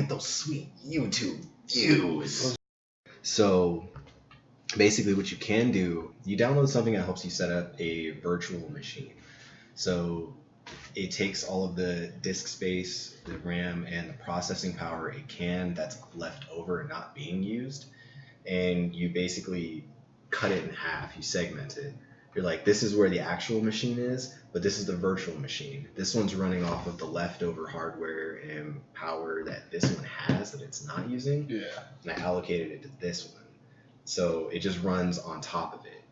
get those sweet YouTube views. So basically what you can do, you download something that helps you set up a virtual machine. So it takes all of the disk space, the RAM, and the processing power it can that's left over and not being used, and you basically cut it in half. You segment it. You're like, this is where the actual machine is, but this is the virtual machine. This one's running off of the leftover hardware and power that this one has that it's not using. Yeah. And I allocated it to this one. So it just runs on top of it,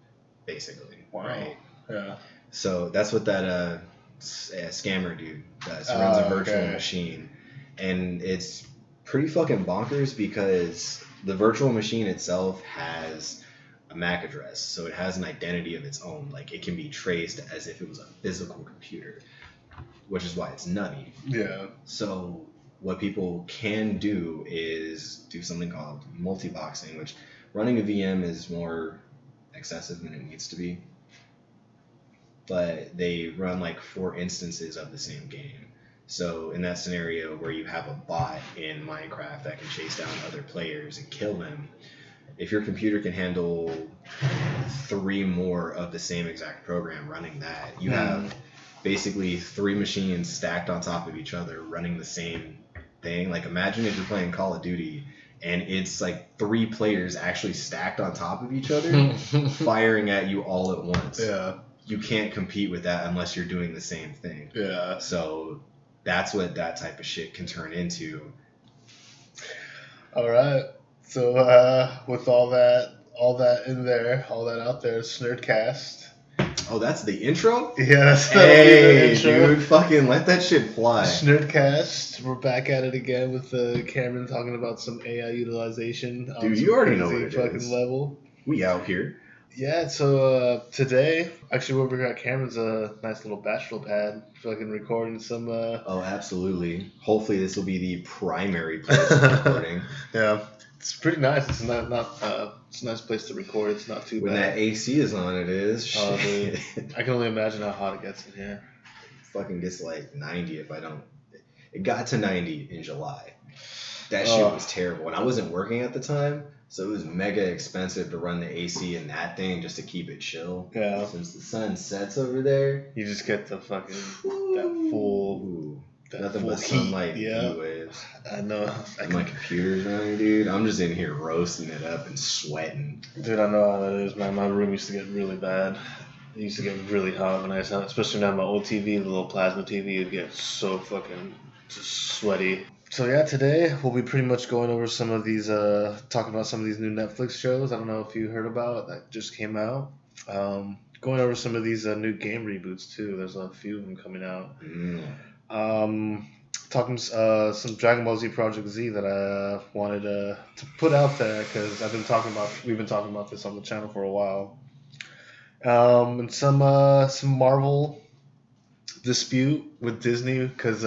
basically. Wow. Right? Yeah. So that's what that scammer dude does. He runs a virtual machine. And it's pretty fucking bonkers because the virtual machine itself has a MAC address. So it has an identity of its own. Like, it can be traced as if it was a physical computer, which is why it's nutty. Yeah. So what people can do is do something called multi-boxing, which running a VM is more excessive than it needs to be. But they run like 4 instances of the same game. So in that scenario where you have a bot in Minecraft that can chase down other players and kill them, if your computer can handle 3 more of the same exact program running that, you have basically 3 machines stacked on top of each other running the same thing. Like, imagine if you're playing Call of Duty and it's like 3 players actually stacked on top of each other firing at you all at once. Yeah. You can't compete with that unless you're doing the same thing. Yeah. So that's what that type of shit can turn into. All right. So with all that in there, all that out there, Snerdcast. Oh, that's the intro? Yeah, that's the intro. Dude, fucking let that shit fly. Snerdcast. We're back at it again with Cameron talking about some AI utilization. Dude, you already know what it fucking is. Level. We out here. Yeah, so today, actually, we're at Cameron's nice little bachelor pad, fucking recording some. Oh, absolutely. Hopefully, this will be the primary place of recording. Yeah, it's pretty nice. It's not it's a nice place to record. It's not too when bad. When that AC is on, it is. Oh, dude. I can only imagine how hot it gets in here. It fucking gets like 90 if I don't. It got to 90 in July. That shit was terrible, and I wasn't working at the time. So it was mega expensive to run the AC in that thing just to keep it chill. Yeah. Since the sun sets over there, you just get the fucking that full nothing but sunlight heat. And heat waves. I know. My computer's running, dude. I'm just in here roasting it up and sweating. Dude, I know how that is, man. My room used to get really bad. It used to get really hot when I was out, especially now my old TV, the little plasma TV, it'd get so fucking just sweaty. So yeah, today we'll be pretty much going over some of these, talking about some of these new Netflix shows. I don't know if you heard about that just came out. Going over some of these new game reboots too. There's a few of them coming out. Talking some Dragon Ball Z Project Z that I wanted to put out there because we've been talking about this on the channel for a while. And some Marvel dispute with Disney because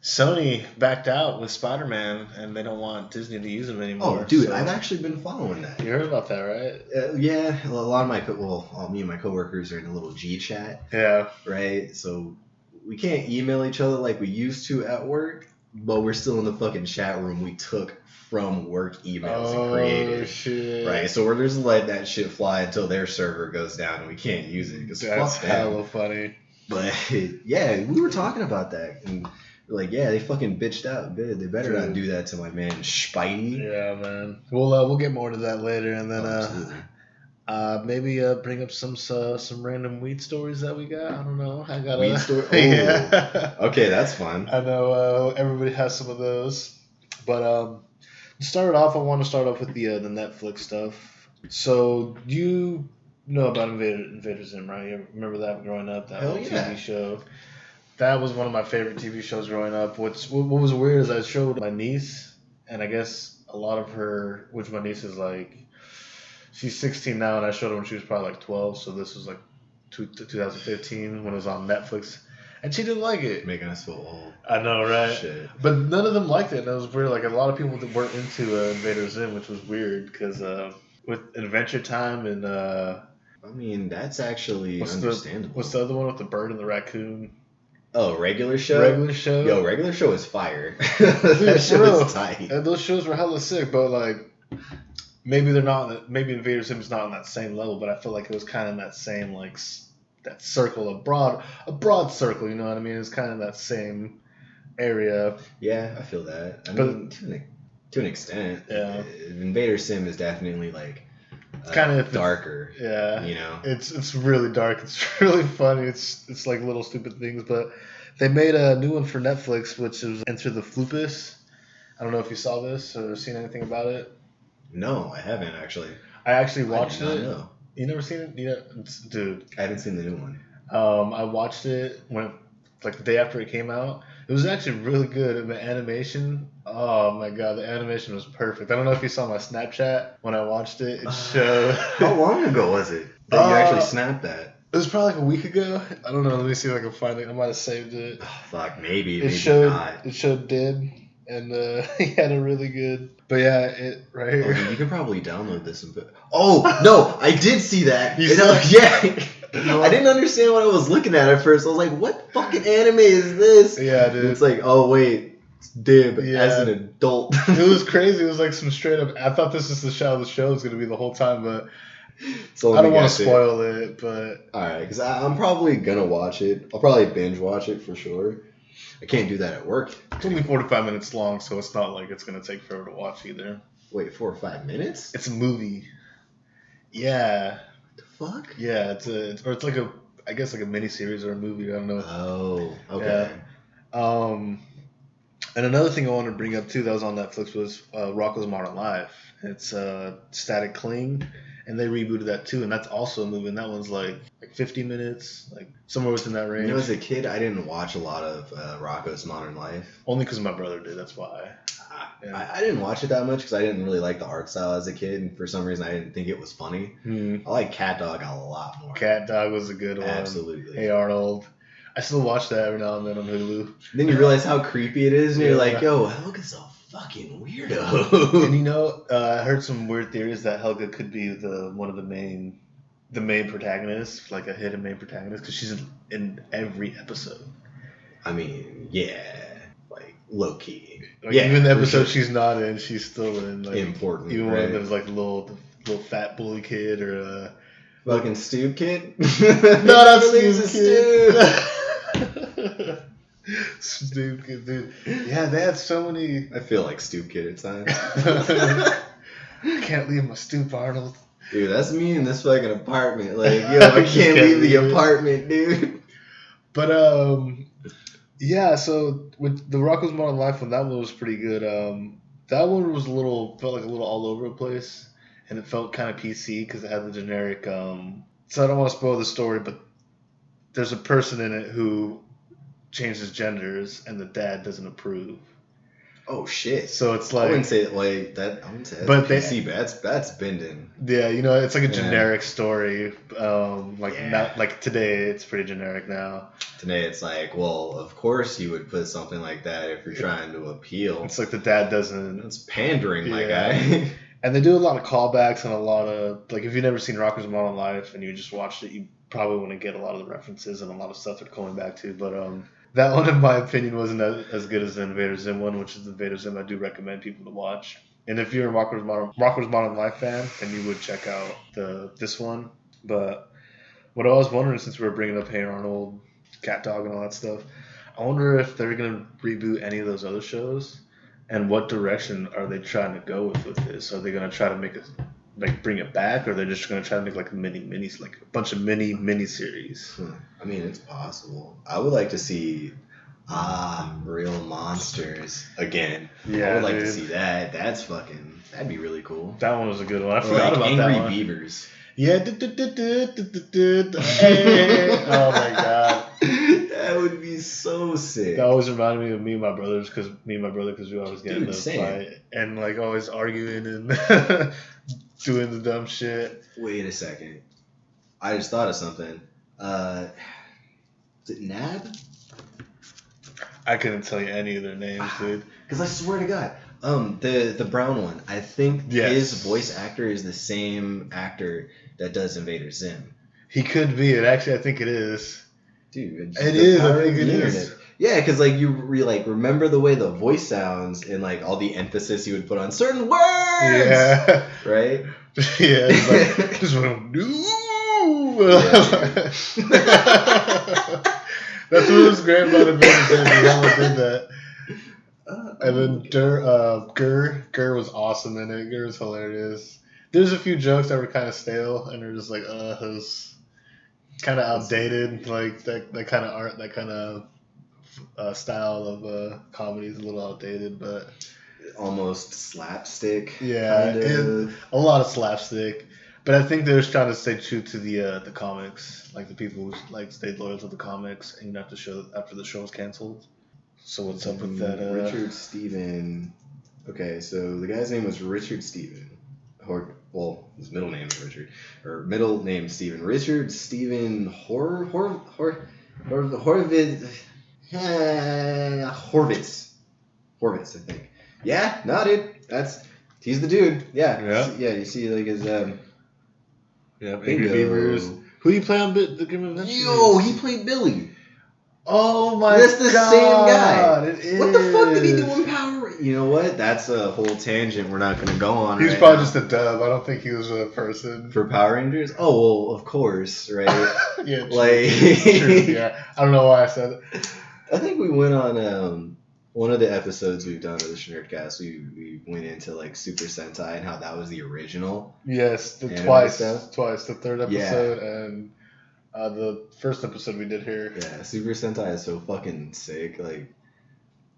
Sony backed out with Spider-Man, and they don't want Disney to use him anymore. Oh, dude, I've actually been following that. You heard about that, right? Yeah, a lot of me and my coworkers are in a little G chat. Yeah. Right? So we can't email each other like we used to at work, but we're still in the fucking chat room we took from work emails and created. Shit. Right? So we're just letting that shit fly until their server goes down and we can't use it. That's hella funny. But yeah, we were talking about that. And we're like, yeah, they fucking bitched out good. They better not do that to my man Spidey. Yeah, man. We'll get more to that later, and then maybe bring up some random weed stories that we got. I don't know. I got weed story. Oh. Yeah. Okay, that's fun. I know everybody has some of those, but to start it off, I want to start off with the Netflix stuff. So you know about Invader Zim, right? You remember that growing up? That old TV show. That was one of my favorite TV shows growing up. What was weird is I showed my niece, and I guess a lot of her, which my niece is like, she's 16 now, and I showed her when she was probably like 12, so this was like 2015 when it was on Netflix, and she didn't like it. Making us feel old. I know, right? Shit. But none of them liked it, and it was weird. Like, a lot of people weren't into Invader Zim, which was weird, because with Adventure Time and... I mean, that's actually understandable. What's the other one with the bird and the raccoon? Oh, regular show. Regular show. Yo, regular show is fire. Dude, That for show real. is tight. And those shows were hella sick, but like maybe they're not. Maybe Invader Zim's not on that same level, but I feel like it was kind of in that same like that circle, a broad circle. You know what I mean? It's kind of that same area. Yeah, I feel that. I mean, to an extent. Yeah. Invader Sim is definitely like Kind of darker. Yeah. You know. It's really dark. It's really funny. It's like little stupid things, but they made a new one for Netflix, which is Enter the Floopus. I don't know if you saw this or seen anything about it. No, I haven't actually. I actually watched it. No. You never seen it? Dude. I haven't seen the new one. I watched it when like the day after it came out. It was actually really good. And the animation, oh my god, the animation was perfect. I don't know if you saw my Snapchat when I watched it. It showed. How long ago was it that you actually snapped that? It was probably like a week ago. I don't know. Let me see if I can find it. I might have saved it. Oh, fuck, maybe It showed Dib, and he had a really good. But yeah, it right here. Oh, dude, you can probably download this and put. Oh no, I did see that. You saw yeah. I didn't understand what I was looking at first. I was like, "What fucking anime is this?" Yeah, dude. And it's like, oh wait, it's Dib Yeah. as an adult. It was crazy. It was like some straight up. I thought this was the show was gonna be the whole time, but So I don't want to spoil it. But all right, because I'm probably gonna watch it. I'll probably binge watch it for sure. I can't do that at work. it's only 45 minutes long, so it's not like it's gonna take forever to watch either. Wait, 4 or 5 minutes? It's a movie. Yeah. What the fuck? Yeah, it's like a I guess like a mini series or a movie. I don't know. Oh, okay. And another thing I wanted to bring up too that was on Netflix was Rocko's Modern Life. It's Static Cling, and they rebooted that too, and that's also a movie. And that one's like 50 minutes, like somewhere within that range. You know, as a kid, I didn't watch a lot of Rocko's Modern Life. Only because my brother did. That's why. Yeah. I didn't watch it that much because I didn't really like the art style as a kid, and for some reason I didn't think it was funny. I like Cat Dog a lot more. Cat Dog was a good one. Absolutely. Hey Arnold. I still watch that every now and then on Hulu. Then you realize how creepy it is, and you're Yeah. like, yo, Helga's a fucking weirdo. And you know, I heard some weird theories that Helga could be one of the main protagonists, like a hidden main protagonist, because she's in every episode. I mean, yeah, like low key. Like Yeah, even the for episode sure. she's not in, she's still in. Like Important, even one of right? them's like the little fat bully kid or Fucking Stoop Kid? no, that's Stoop Kid. Stoop Kid, dude. Yeah, they had so many. I feel like Stoop Kid at times. I can't leave my stoop, Arnold. Dude, that's me in this fucking apartment. Like, yo, I can't leave the apartment, dude. But yeah. So with the Rocko's Modern Life one, that one was pretty good. That one was felt like a little all over the place, and it felt kind of PC because it had the generic. So I don't want to spoil the story, but there's a person in it who changes genders, and the dad doesn't approve. Oh shit! So it's I like wouldn't say it like that. I wouldn't say that's But PC, but that's bending. yeah, you know, it's like a Yeah. generic story. Yeah. Not like today, it's pretty generic now. Today it's like, well, of course you would put something like that if you're trying to appeal. It's like the dad doesn't. That's pandering, my Yeah. guy. And they do a lot of callbacks and a lot of like if you've never seen Rocko's Modern Life and you just watched it, you probably want to get a lot of the references and a lot of stuff they're going back to. But that one, in my opinion, wasn't as good as the Invader Zim one, which is the Invader Zim I do recommend people to watch. And if you're a Rocko's Modern Life fan, then you would check out this one. But what I was wondering, since we were bringing up Hey Arnold, Cat Dog, and all that stuff, I wonder if they're gonna reboot any of those other shows, and what direction are they trying to go with this? Are they gonna try to make bring it back, or are they just gonna try to make like a like a bunch of mini series? I mean, it's possible. I would like to see real monsters again. Yeah, I would like to dude. see that. That'd be really cool. That one was a good one. I Or forgot like about Angry that one. Beavers. Yeah. Hey. Oh my god. That would be so sick. That always reminded me of me and my brothers because we always get in Dude, a same. fight and like always arguing and doing the dumb shit. Wait a second. I just thought of something. Is it Nab? I couldn't tell you any of their names, dude. Because I swear to God, the brown one. I think Yes. his voice actor is the same actor that does Invader Zim. He could be. And actually, I think it is. Dude, It is. I power think of it the is. internet. Yeah, because like you like remember the way the voice sounds and like all the emphasis you would put on certain words. Yeah. Right. Yeah. It's like this one. That's what was great about Invader Zim. He hella did that. And then Gur was awesome in it. Gur was hilarious. There's a few jokes that were kind of stale, and they're just like, it was kind of outdated. Like that kind of art, that kind of style of comedy is a little outdated, but almost slapstick. yeah, kind of. a lot of slapstick. But I think they're trying to stay true to the comics, like the people who like stayed loyal to the comics, and not the show after the show was canceled. So what's up with that? Richard Steven. Okay, so the guy's name was Richard Steven. Well, his middle name is Richard, or middle name Steven. Richard Steven Horvitz, I think. Yeah, no, dude, he's the dude. Yeah. You see like his Yeah, Angry Beavers. Who do you play on the Grim Adventures? Yo, he played Billy. Oh my god. That's the same guy. It is. What the fuck did he do in Power Rangers? You know what? That's a whole tangent we're not going to go on. He's right probably now. just a dub. I don't think he was a person. For Power Rangers? Oh, well, of course, right? Yeah, true. Like, True. Yeah, I don't know why I said it. I think we went on one of the episodes we've done of the Nerdcast. We went into like Super Sentai and how that was the original. Yes, twice. The third episode and the first episode we did here. Yeah, Super Sentai is so fucking sick. Like,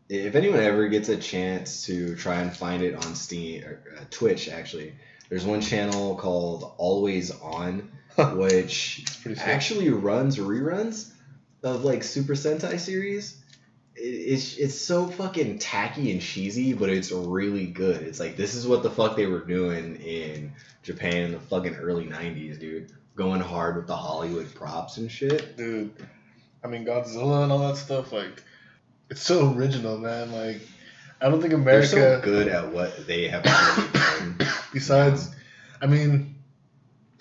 if anyone ever gets a chance to try and find it on Steam or Twitch, actually, there's one channel called Always On, which actually runs reruns of like Super Sentai series. It's so fucking tacky and cheesy, but it's really good. It's like, this is what the fuck they were doing in Japan in the fucking early 90s, dude. Going hard with the Hollywood props and shit. Dude, I mean, Godzilla and all that stuff, like, it's so original, man. Like, I don't think America... They're so good at what they have already done. Besides, I mean...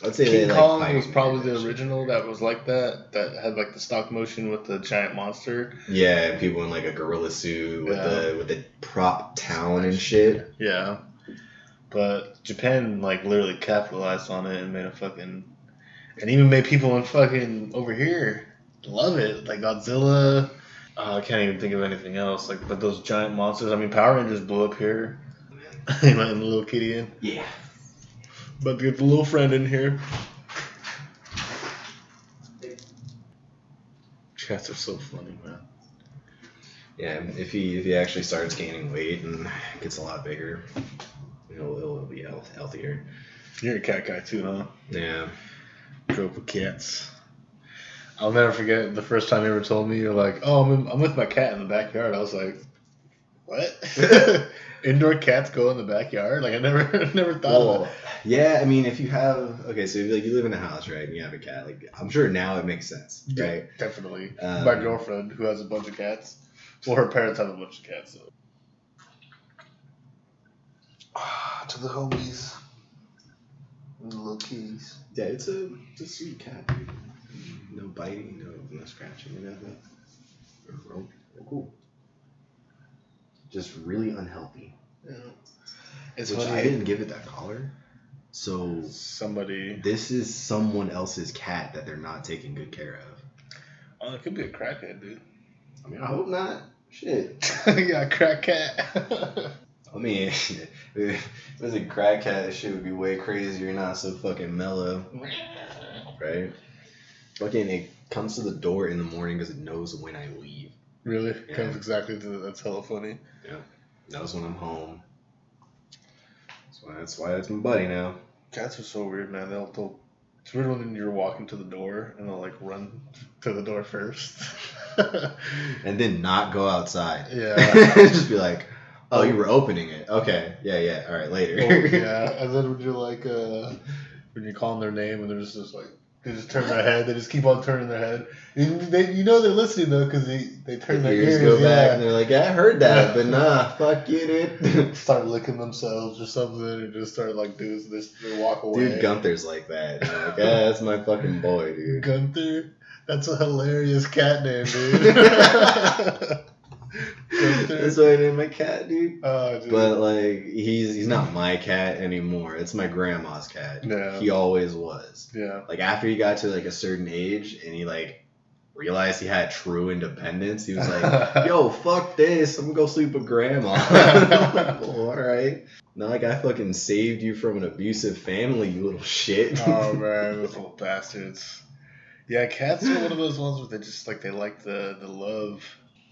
Let's say King Kong was probably the original that was like that had like the stop motion with the giant monster. Yeah, people in like a gorilla suit with the prop town and shit. Yeah, but Japan like literally capitalized on it and made a fucking, and even made people in fucking over here love it. Like Godzilla. I can't even think of anything else. Like, but those giant monsters. I mean, Power Rangers blew up here. And the little kitty in. Yeah. But get the little friend in here. Cats are so funny, man. Yeah, if he actually starts gaining weight and gets a lot bigger, he'll be healthier. You're a cat guy too, huh? Yeah. Grew up with cats. I'll never forget the first time you ever told me, you're like, oh, I'm with my cat in the backyard. I was like, what? Indoor cats go in the backyard? Like, I never thought of it. Yeah, I mean, if you have... Okay, so like you live in a house, right, and you have a cat. Like, I'm sure now it makes sense, right? Yeah, definitely. My girlfriend, who has a bunch of cats. Well, her parents have a bunch of cats, so. To the homies. And the little kitties. Yeah, it's a sweet cat, dude. No biting, no scratching, or nothing. Oh, cool. Just really unhealthy. Yeah. Which I didn't give it that collar. So this is someone else's cat that they're not taking good care of. Oh, it could be a crackhead, dude. I mean, I hope not. Shit. Yeah, a crack cat. I mean, if it was a crack cat, this shit would be way crazier, not so fucking mellow. Right? Fucking, it comes to the door in the morning because it knows when I leave. Really? Yeah. Comes exactly to that's hella funny. Yeah. Knows when I'm home. That's why it's my buddy now. Cats are so weird, man. It's weird when you're walking to the door and they'll like run to the door first. And then not go outside. Yeah. Just be like, oh, you were opening it. Okay. Yeah. All right, later. Yeah. And then when you're like, when you call them their name and they're just like, they just turn their head. They just keep on turning their head. They're listening though because they turn their ears. Go back and they're like, yeah, I heard that, but nah, fuck you, dude. Start licking themselves or something, and just start like doing this. They walk away. Dude, Gunther's like that. You're like, yeah, that's my fucking boy, dude. Gunther, That's a hilarious cat name, dude. That's why I named my cat, dude. Oh, dude. But like, he's not my cat anymore. It's my grandma's cat. Yeah. He always was. Yeah. Like after he got to like a certain age and he like realized he had true independence, he was like, "Yo, fuck this! I'm gonna go sleep with grandma." I'm like, well, all right. Not like I fucking saved you from an abusive family, you little shit. Oh man, those little bastards. Yeah, cats are one of those ones where they like the love.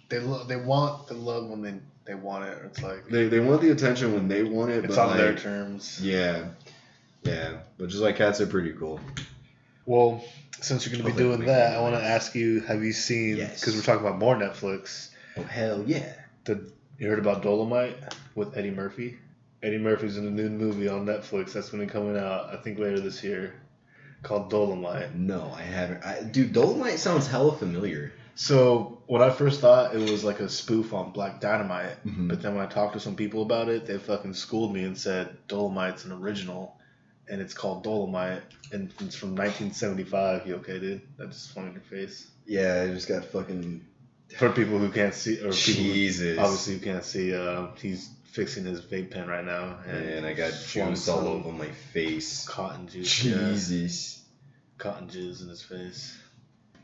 They want the love when they want it. It's like They want the attention when they want it, it's but on their like, terms. Yeah, which is why cats are pretty cool. Well, since you're going to be doing that, I want to ask you: have you seen? Yes. Because we're talking about more Netflix. Oh hell yeah! You heard about Dolomite with Eddie Murphy? Eddie Murphy's in a new movie on Netflix that's going to be coming out, I think, later this year, called Dolomite. No, I haven't. Dude, Dolomite sounds hella familiar. So when I first thought it was like a spoof on Black Dynamite, Mhm. but then when I talked to some people about it, they fucking schooled me and said Dolomite's an original, and it's called Dolomite, and it's from 1975. You okay, dude? That just funny in your face. Yeah, I just got fucking. For people who can't see, or people Jesus. who obviously who can't see, he's fixing his vape pen right now, And I got flung juice all some over my face. cotton juice. Jesus. Yeah, cotton jizz in his face.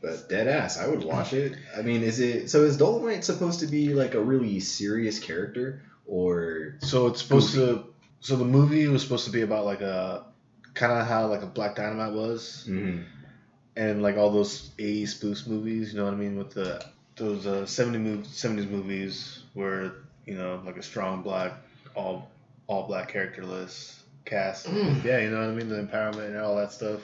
But dead ass, I would watch it. I mean, is Dolomite supposed to be like a really serious character, or So it's supposed to. So the movie was supposed to be about like a kind of how like a Black Dynamite was, Mhm. and like all those 80s spoof movies. You know what I mean? With those 70s movies where like a strong black all black characterless cast. Yeah, you know what I mean? The empowerment and all that stuff.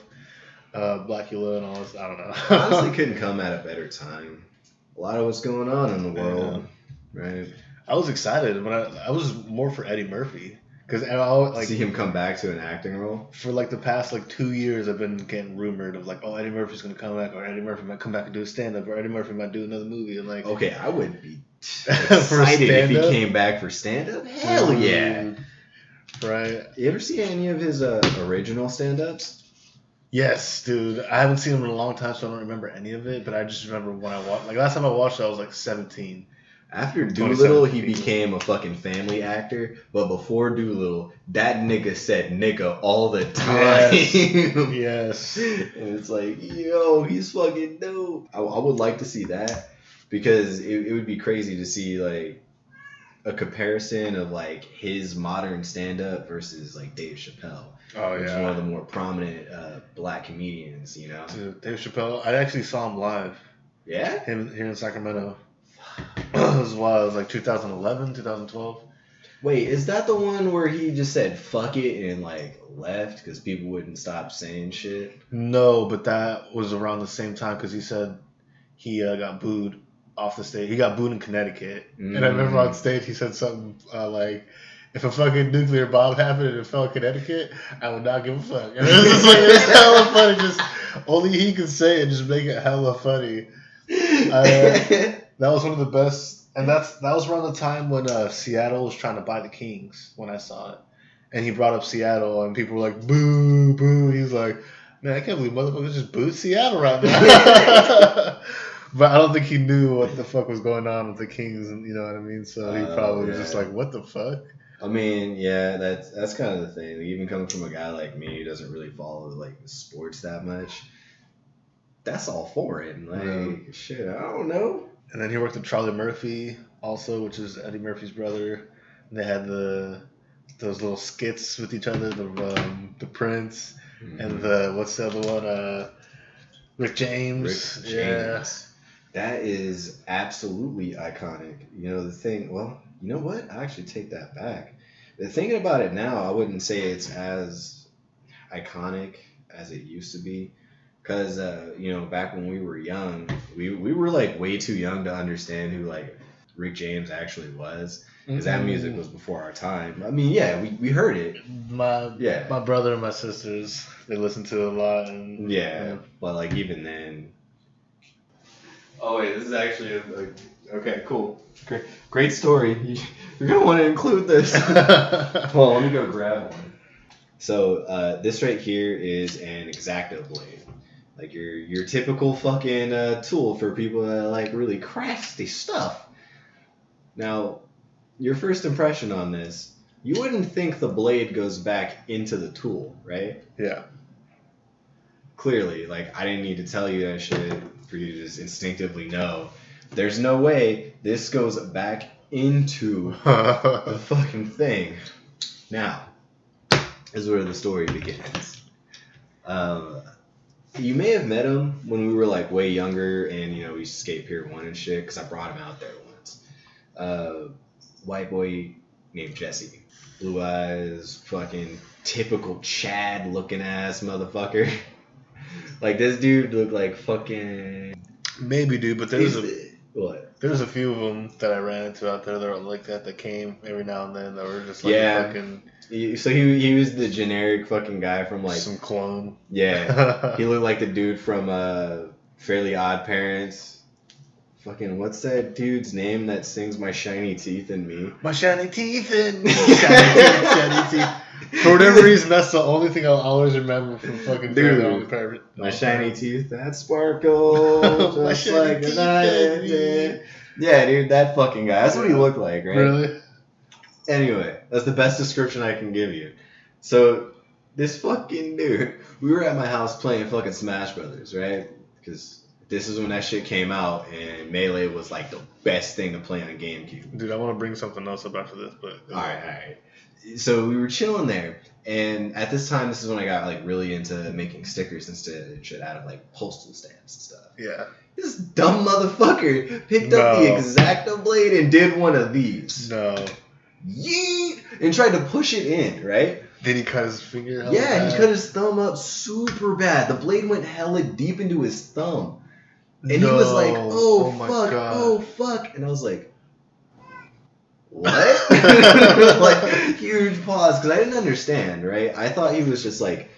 Blackula and all this. I don't know. honestly couldn't come at a better time. A lot of what's going on in the world, right? I was excited, but I was more for Eddie Murphy because I always like See him come back to an acting role. for like the past like 2 years. I've been getting rumored of like, oh, Eddie Murphy's gonna come back, or Eddie Murphy might come back and do a stand up, or Eddie Murphy might do another movie, and like Okay, I would be For excited if he stand-up? came back for stand up. Hell yeah! Right? You ever see any of his original stand ups? Yes, dude. I haven't seen him in a long time, so I don't remember any of it. But I just remember when I watched. Like last time I watched it, I was like 17. After Doolittle, he 2017. became a fucking family actor. But before Doolittle, that nigga said nigga all the time. Yes. And it's like, yo, he's fucking dope. I would like to see that because it would be crazy to see like a comparison of like his modern stand up versus like Dave Chappelle. Oh Which is yeah. one of the more prominent black comedians, you know. Dude, Dave Chappelle. I actually saw him live. Yeah. Him here in Sacramento. It was wild. It was like 2011, 2012. Wait, is that the one where he just said fuck it and like left because people wouldn't stop saying shit? No, but that was around the same time because he said he got booed off the stage. He got booed in Connecticut, and I remember on stage he said something like, "If a fucking nuclear bomb happened and it fell in Connecticut, I would not give a fuck." And it was just like it's hella funny. Just only he could say it, just make it hella funny. That was one of the best, and that was around the time when Seattle was trying to buy the Kings when I saw it, and he brought up Seattle, and people were like, "Boo, boo." He's like, "Man, I can't believe motherfuckers just booed Seattle right now." But I don't think he knew what the fuck was going on with the Kings, and you know what I mean. So he probably was just like, "What the fuck?" I mean, yeah, that's kind of the thing. Like, even coming from a guy like me who doesn't really follow like the sports that much, that's all foreign. Like shit, I don't know. And then he worked with Charlie Murphy also, which is Eddie Murphy's brother. And they had those little skits with each other, the Prince and the what's the other one? Rick James. Yeah. That is absolutely iconic. You know, the thing, well, you know what? I actually take that back. Thinking about it now, I wouldn't say it's as iconic as it used to be. Because, back when we were young, we were, like, way too young to understand who, like, Rick James actually was. Because that music was before our time. I mean, yeah, we heard it. My brother and my sisters, they listened to it a lot. And, but, like, even then... Oh, wait, this is actually okay, cool. Great story. You're going to want to include this. Well, let me go grab one. So, this right here is an X-Acto blade. Like your typical fucking tool for people that like really crafty stuff. Now, your first impression on this, you wouldn't think the blade goes back into the tool, right? Yeah. Clearly, like I didn't need to tell you that shit for you to just instinctively know. There's no way this goes back into the fucking thing. Now, this is where the story begins. You may have met him when we were like way younger, and we used to skate Pier 1 and shit, because I brought him out there once. White boy named Jesse. Blue eyes, fucking typical Chad looking ass motherfucker. Like this dude looked like fucking... Maybe, dude, but What? There's a few of them that I ran into out there that were like that came every now and then that were just like fucking... So he was the generic fucking guy from like... Some clone. Yeah. He looked like the dude from Fairly Odd Parents. Fucking, what's that dude's name that sings My Shiny Teeth and Me? My shiny teeth and me. Shiny teeth. For whatever reason, that's the only thing I'll always remember from fucking Dude, my shiny teeth that sparkle just like the night did. Yeah, dude, that fucking guy. That's what he looked like, right? Really? Anyway, that's the best description I can give you. So, this fucking dude, we were at my house playing fucking Smash Brothers, right? Because this is when that shit came out, and Melee was like the best thing to play on GameCube. Dude, I want to bring something else up after this, but... Alright. So we were chilling there, and at this time, this is when I got like really into making stickers and shit out of like postal stamps and stuff. Yeah. This dumb motherfucker picked up the X-Acto blade and did one of these. No. Yeet! And tried to push it in, right? Did he cut his finger? Yeah, he cut his thumb up super bad. The blade went hella deep into his thumb. And he was like, oh fuck, oh fuck. And I was like, what? Like, huge pause, because I didn't understand, right? I thought he was just like,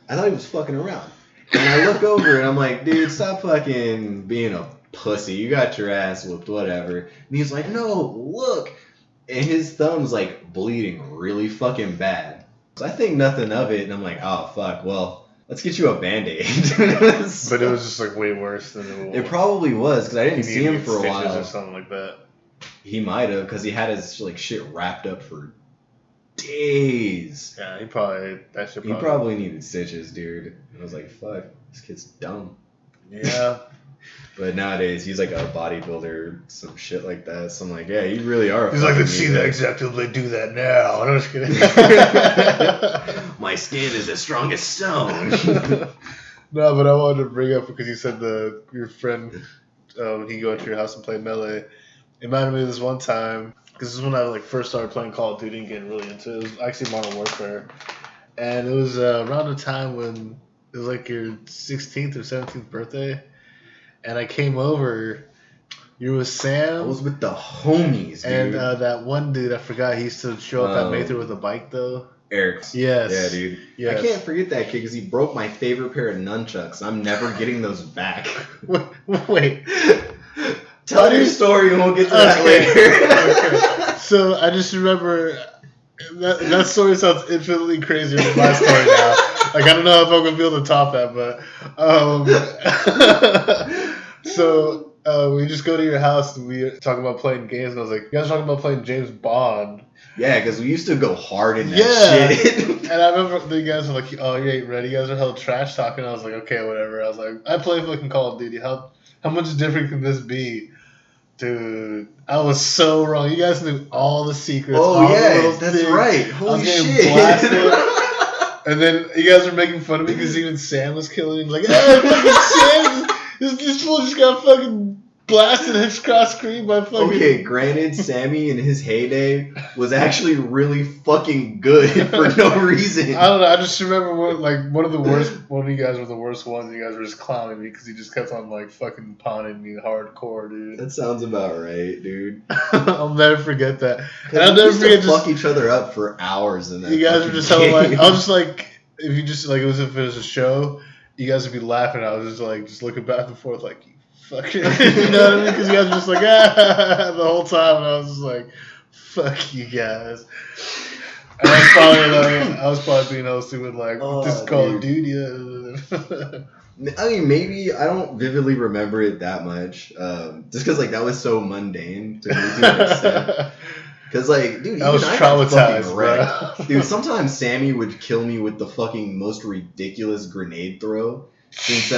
I thought he was fucking around. And I look over and I'm like, dude, stop fucking being a pussy. You got your ass whooped, whatever. And he's like, no, look. And his thumb's like bleeding really fucking bad. So I think nothing of it, and I'm like, oh fuck, well, let's get you a Band-Aid. So, but it was just like way worse than it was. It probably was, because I didn't see him for a while. Or something like that. He might have, because he had his like shit wrapped up for days. Yeah, he probably needed stitches, dude. And I was like, fuck, this kid's dumb. Yeah. But nowadays, he's like a bodybuilder, some shit like that. So I'm like, yeah, you really are. He's like, let's see the X-Acto blade do that now. I'm just kidding. My skin is as strong as stone. No, but I wanted to bring up, because you said your friend, he go to your house and play Melee. It reminded me of this one time, because this is when I like first started playing Call of Duty and getting really into it. It was actually Modern Warfare. And it was around the time when it was like your 16th or 17th birthday. And I came over. You were with Sam. I was with the homies, dude. And that one dude, I forgot, he used to show up at Mayther with a bike, though. Eric. Yes. Yeah, dude. Yes. I can't forget that kid because he broke my favorite pair of nunchucks. I'm never getting those back. Wait. Tell your story and we'll get to that later. Okay. So I just remember that story sounds infinitely crazier than my story now. Like, I don't know if I'm going to be able to top that, but... So we just go to your house and we talk about playing games, and I was like, you guys are talking about playing James Bond. Yeah, because we used to go hard in that shit. And I remember the guys were like, oh, you ain't ready. You guys are hella trash talking. I was like, okay, whatever. I was like, I play fucking Call of Duty. How much different can this be? Dude, I was so wrong. You guys knew all the secrets. Oh, yeah, that's right. Holy shit. Blasted. And then you guys were making fun of me because even Sam was killing me. He was like, hey, fucking Sam, this fool just got fucking blasted cross screen by fucking... Okay, granted, Sammy in his heyday was actually really fucking good for no reason. I don't know, I just remember one of you guys were the worst ones. You guys were just clowning me because he just kept on like fucking pawning me hardcore, dude. That sounds about right, dude. I'll never forget that. And I'll never forget fuck each other up for hours in that. You guys were just hella like, I was just like, if you just like, it was if it was a show, you guys would be laughing. I was just like, just looking back and forth like, fuck you. You know what I mean? Because you guys were just like, the whole time. And I was just like, fuck you guys. I was probably being all stupid, like, this is Call of dude. Duty. I mean, maybe I don't vividly remember it that much, just because like that was so mundane to me to an extent. Because like, dude, I was even I got traumatized, fucking bro. wrecked. Dude, sometimes Sammy would kill me with the fucking most ridiculous grenade throw. Since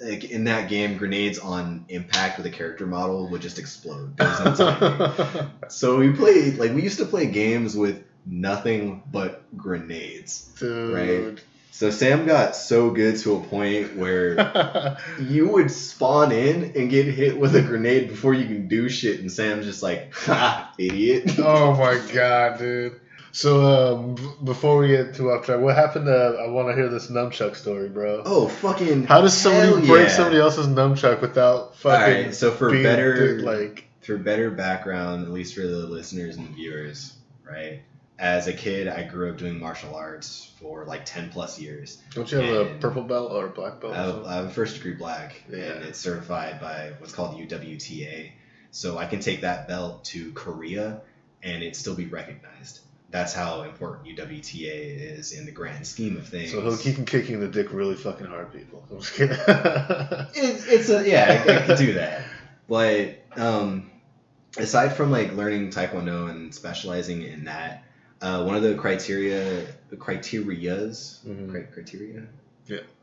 like in that game, grenades on impact with a character model would just explode. There was no timing. So we used to play games with nothing but grenades, Dude. right? So Sam got so good to a point where you would spawn in and get hit with a grenade before you can do shit, and Sam's just like, ha, idiot. Oh my god, dude. So, before we get too off track, what happened to, I want to hear this nunchuck story, bro. Oh, fucking How does somebody break yeah. somebody else's nunchuck without fucking Alright, so for being better background, at least for the listeners and viewers, right? As a kid, I grew up doing martial arts for like 10 plus years. Don't you have a purple belt or a black belt? I have a first degree black, Yeah. and it's certified by what's called UWTA. So I can take that belt to Korea and it still be recognized. That's how important UWTA is in the grand scheme of things. So he can kick you in the dick really fucking hard, people. I'm just kidding. I could do that. But aside from like learning Taekwondo and specializing in that, one of the criteria,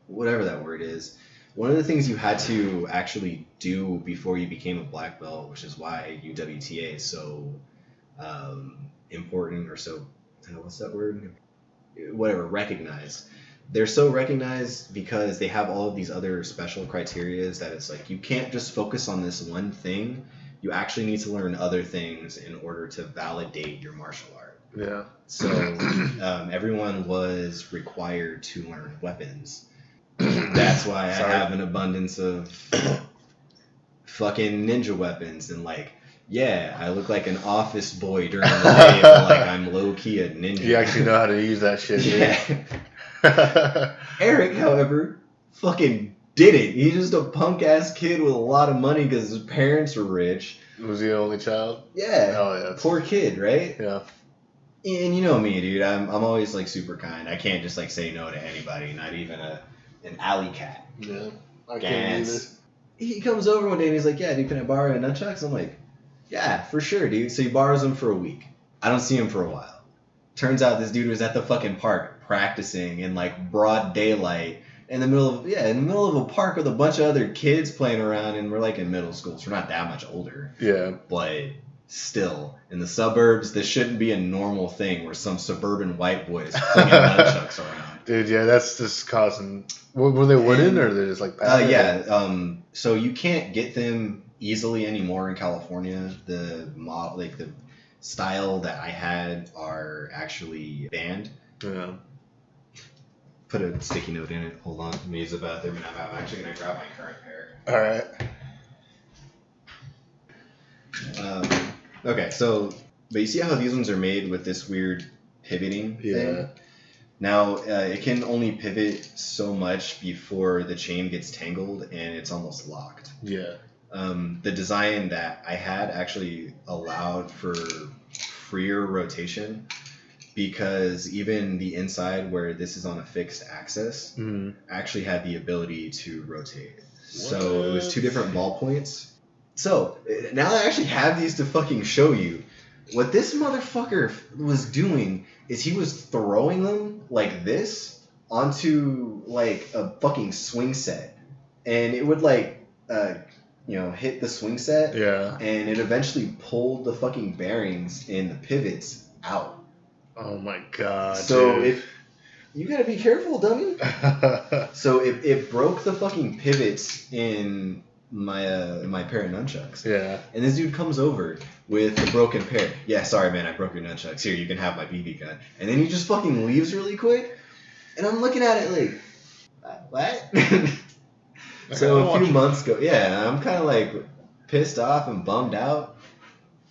whatever that word is, one of the things you had to actually do before you became a black belt, which is why UWTA is so important, or so, what's that word? Whatever, recognized. They're so recognized because they have all of these other special criterias that it's like you can't just focus on this one thing. You actually need to learn other things in order to validate your martial art. Yeah. So everyone was required to learn weapons. That's why I have an abundance of fucking ninja weapons and like, yeah, I look like an office boy during the day, but like I'm low key a ninja. You actually know how to use that shit. Yeah. Eric, however, fucking didn't. He's just a punk ass kid with a lot of money because his parents were rich. Was he the only child? Yeah. Oh yeah. Poor kid, right? Yeah. And you know me, dude. I'm always like super kind. I can't just like say no to anybody, not even an alley cat. Yeah. I can't either. He comes over one day and he's like, yeah, dude, can I borrow your nunchucks? I'm like, yeah, for sure, dude. So he borrows them for a week. I don't see him for a while. Turns out this dude was at the fucking park practicing in like broad daylight in the middle of a park with a bunch of other kids playing around, and we're like in middle school, so we're not that much older. Yeah. But still, in the suburbs, this shouldn't be a normal thing where some suburban white boys flinging nunchucks around. Dude, yeah, that's just causing. Were they wooden or they're just like padded? Yeah. So you can't get them easily anymore in California. The style that I had are actually banned. Yeah. Put a sticky note in it. Hold on. Let me use the bathroom, and I'm actually gonna grab my current pair. All right. Okay, so, but you see how these ones are made with this weird pivoting thing? Now, it can only pivot so much before the chain gets tangled and it's almost locked. Yeah. The design that I had actually allowed for freer rotation because even the inside where this is on a fixed axis actually had the ability to rotate. What? So it was 2 different ball points. So now I actually have these to fucking show you. What this motherfucker was doing is he was throwing them like this onto like a fucking swing set. And it would like, hit the swing set. Yeah. And it eventually pulled the fucking bearings and the pivots out. Oh my god. So dude. You gotta be careful, dummy. So it broke the fucking pivots in my pair of nunchucks. Yeah. And this dude comes over with the broken pair. Yeah, sorry man, I broke your nunchucks. Here, you can have my BB gun. And then he just fucking leaves really quick. And I'm looking at it like, what? So a few months ago, I'm kind of like pissed off and bummed out.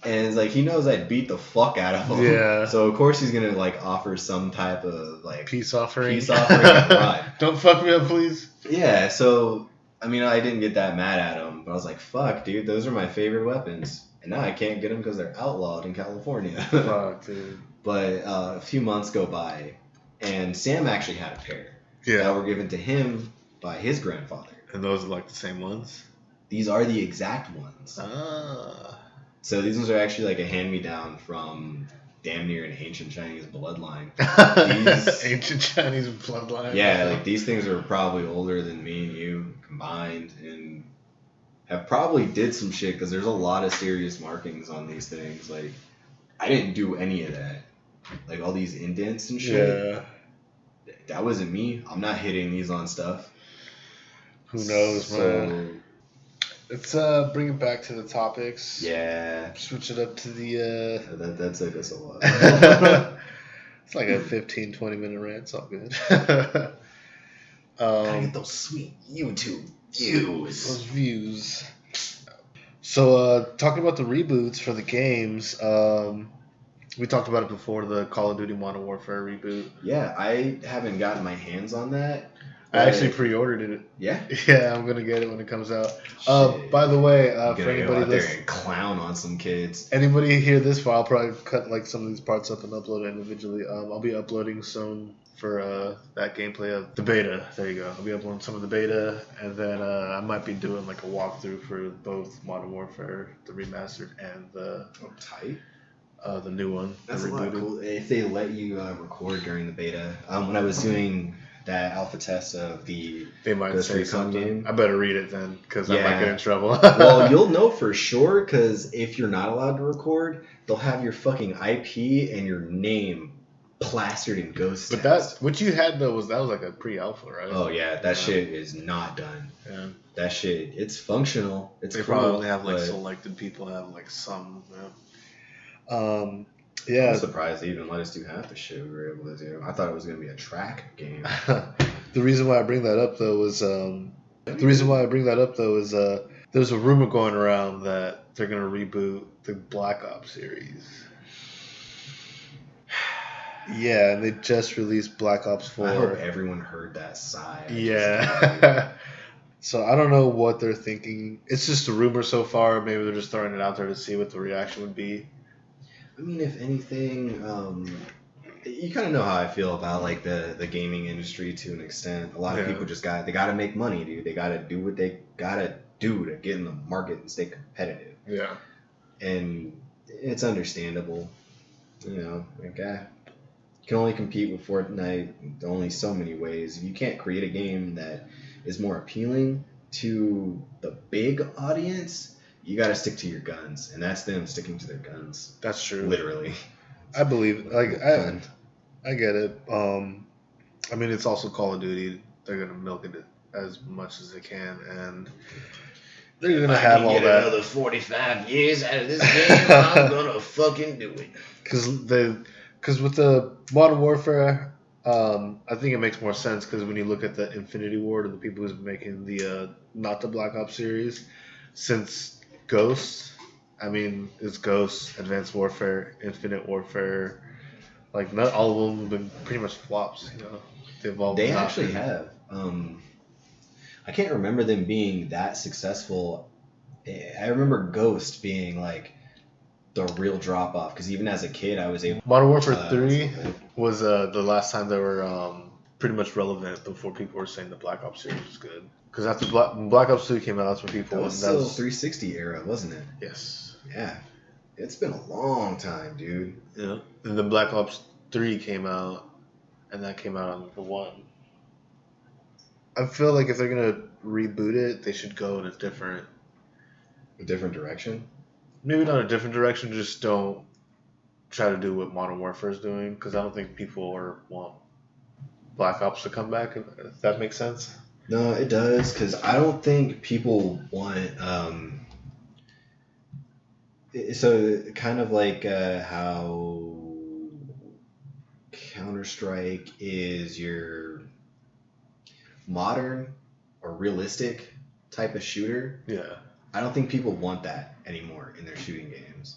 And it's like, he knows I'd beat the fuck out of him. Yeah. So of course he's gonna like offer some type of like peace offering. Right. Don't fuck me up, please. Yeah. So I mean, I didn't get that mad at him, but I was like, fuck, dude, those are my favorite weapons, and now I can't get them because they're outlawed in California. Fuck, dude. But a few months go by, and Sam actually had a pair that were given to him by his grandfather. And those are like the same ones? These are the exact ones. Ah. So these ones are actually like a hand-me-down from damn near an ancient Chinese bloodline. Ancient Chinese bloodline. Yeah, like these things are probably older than me and you combined, and have probably did some shit because there's a lot of serious markings on these things. Like, I didn't do any of that. Like all these indents and shit. Yeah. That wasn't me. I'm not hitting these on stuff. Who knows, man? Let's bring it back to the topics. Yeah. Switch it up to the... That took us a while. It's like a 15-20 minute rant. It's all good. Gotta get those sweet YouTube views. Those views. So, talking about the reboots for the games, we talked about it before, the Call of Duty Modern Warfare reboot. Yeah, I haven't gotten my hands on that. I actually pre-ordered it. Yeah? Yeah, I'm going to get it when it comes out. By the way, for anybody out there and clown on some kids. Anybody hear this file, I'll probably cut like some of these parts up and upload it individually. I'll be uploading some for that gameplay of the beta. There you go. I'll be uploading some of the beta, and then I might be doing like a walkthrough for both Modern Warfare, the remastered, and the new one. That's a lot cool. If they let you record during the beta. When I was doing that alpha test of the they might Ghost say Recon something. game. I better read it then, because I might get in trouble. Well, you'll know for sure, because if you're not allowed to record, they'll have your fucking IP and your name plastered in ghost text. But what you had though was like a pre-alpha, right? Oh yeah, that shit is not done. Yeah. That shit, it's functional. It's they cool, probably only have like selected people have like some. Yeah. I'm surprised they even let us do half the shit we were able to do. I thought it was gonna be a track game. The reason why I bring that up though is there's a rumor going around that they're gonna reboot the Black Ops series. Yeah, and they just released Black Ops 4. I hope everyone heard that sigh. Yeah. So I don't know what they're thinking. It's just a rumor so far. Maybe they're just throwing it out there to see what the reaction would be. I mean, if anything, you kind of know how I feel about like the gaming industry to an extent. A lot of people just got to make money, dude. They got to do what they got to do to get in the market and stay competitive. Yeah. And it's understandable. You know, like you can only compete with Fortnite only so many ways. If you can't create a game that is more appealing to the big audience, you got to stick to your guns, and that's them sticking to their guns. That's true. Literally. I believe, I get it. I mean, it's also Call of Duty. They're gonna milk it as much as they can, and they're gonna have all that. Another 45 years out of this game, I'm gonna fucking do it. Because with the Modern Warfare, I think it makes more sense because when you look at the Infinity Ward and the people who's making the not the Black Ops series, since Ghost, I mean, it's Ghost, Advanced Warfare, Infinite Warfare. Like, not all of them have been pretty much flops, you know. They actually have. I can't remember them being that successful. I remember Ghost being like the real drop off because even as a kid, I was able. Modern Warfare 3 was the last time they were pretty much relevant before people were saying the Black Ops series was good. Because after Black Ops 2 came out, that's when people... That was still 360 era, wasn't it? Yes. Yeah. It's been a long time, dude. Yeah. And then Black Ops 3 came out, and that came out on the 1. I feel like if they're going to reboot it, they should go in a different direction? Maybe not a different direction, just don't try to do what Modern Warfare is doing, because I don't think people want Black Ops to come back, if that makes sense. No, it does, because I don't think people want... so kind of like how Counter-Strike is your modern or realistic type of shooter. Yeah. I don't think people want that anymore in their shooting games.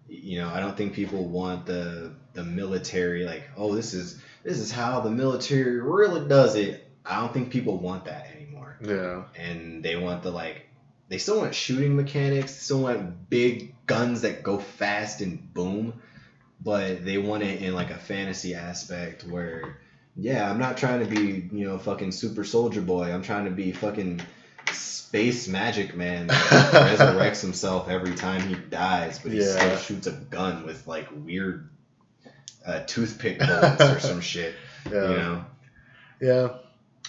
You know, I don't think people want the military, like, oh, this is how the military really does it. I don't think people want that anymore. Yeah. And they want they still want shooting mechanics, they still want big guns that go fast and boom, but they want it in like a fantasy aspect where, yeah, I'm not trying to be, fucking super soldier boy. I'm trying to be fucking space magic man that resurrects himself every time he dies, but he still shoots a gun with like weird toothpick bullets or some shit. Yeah.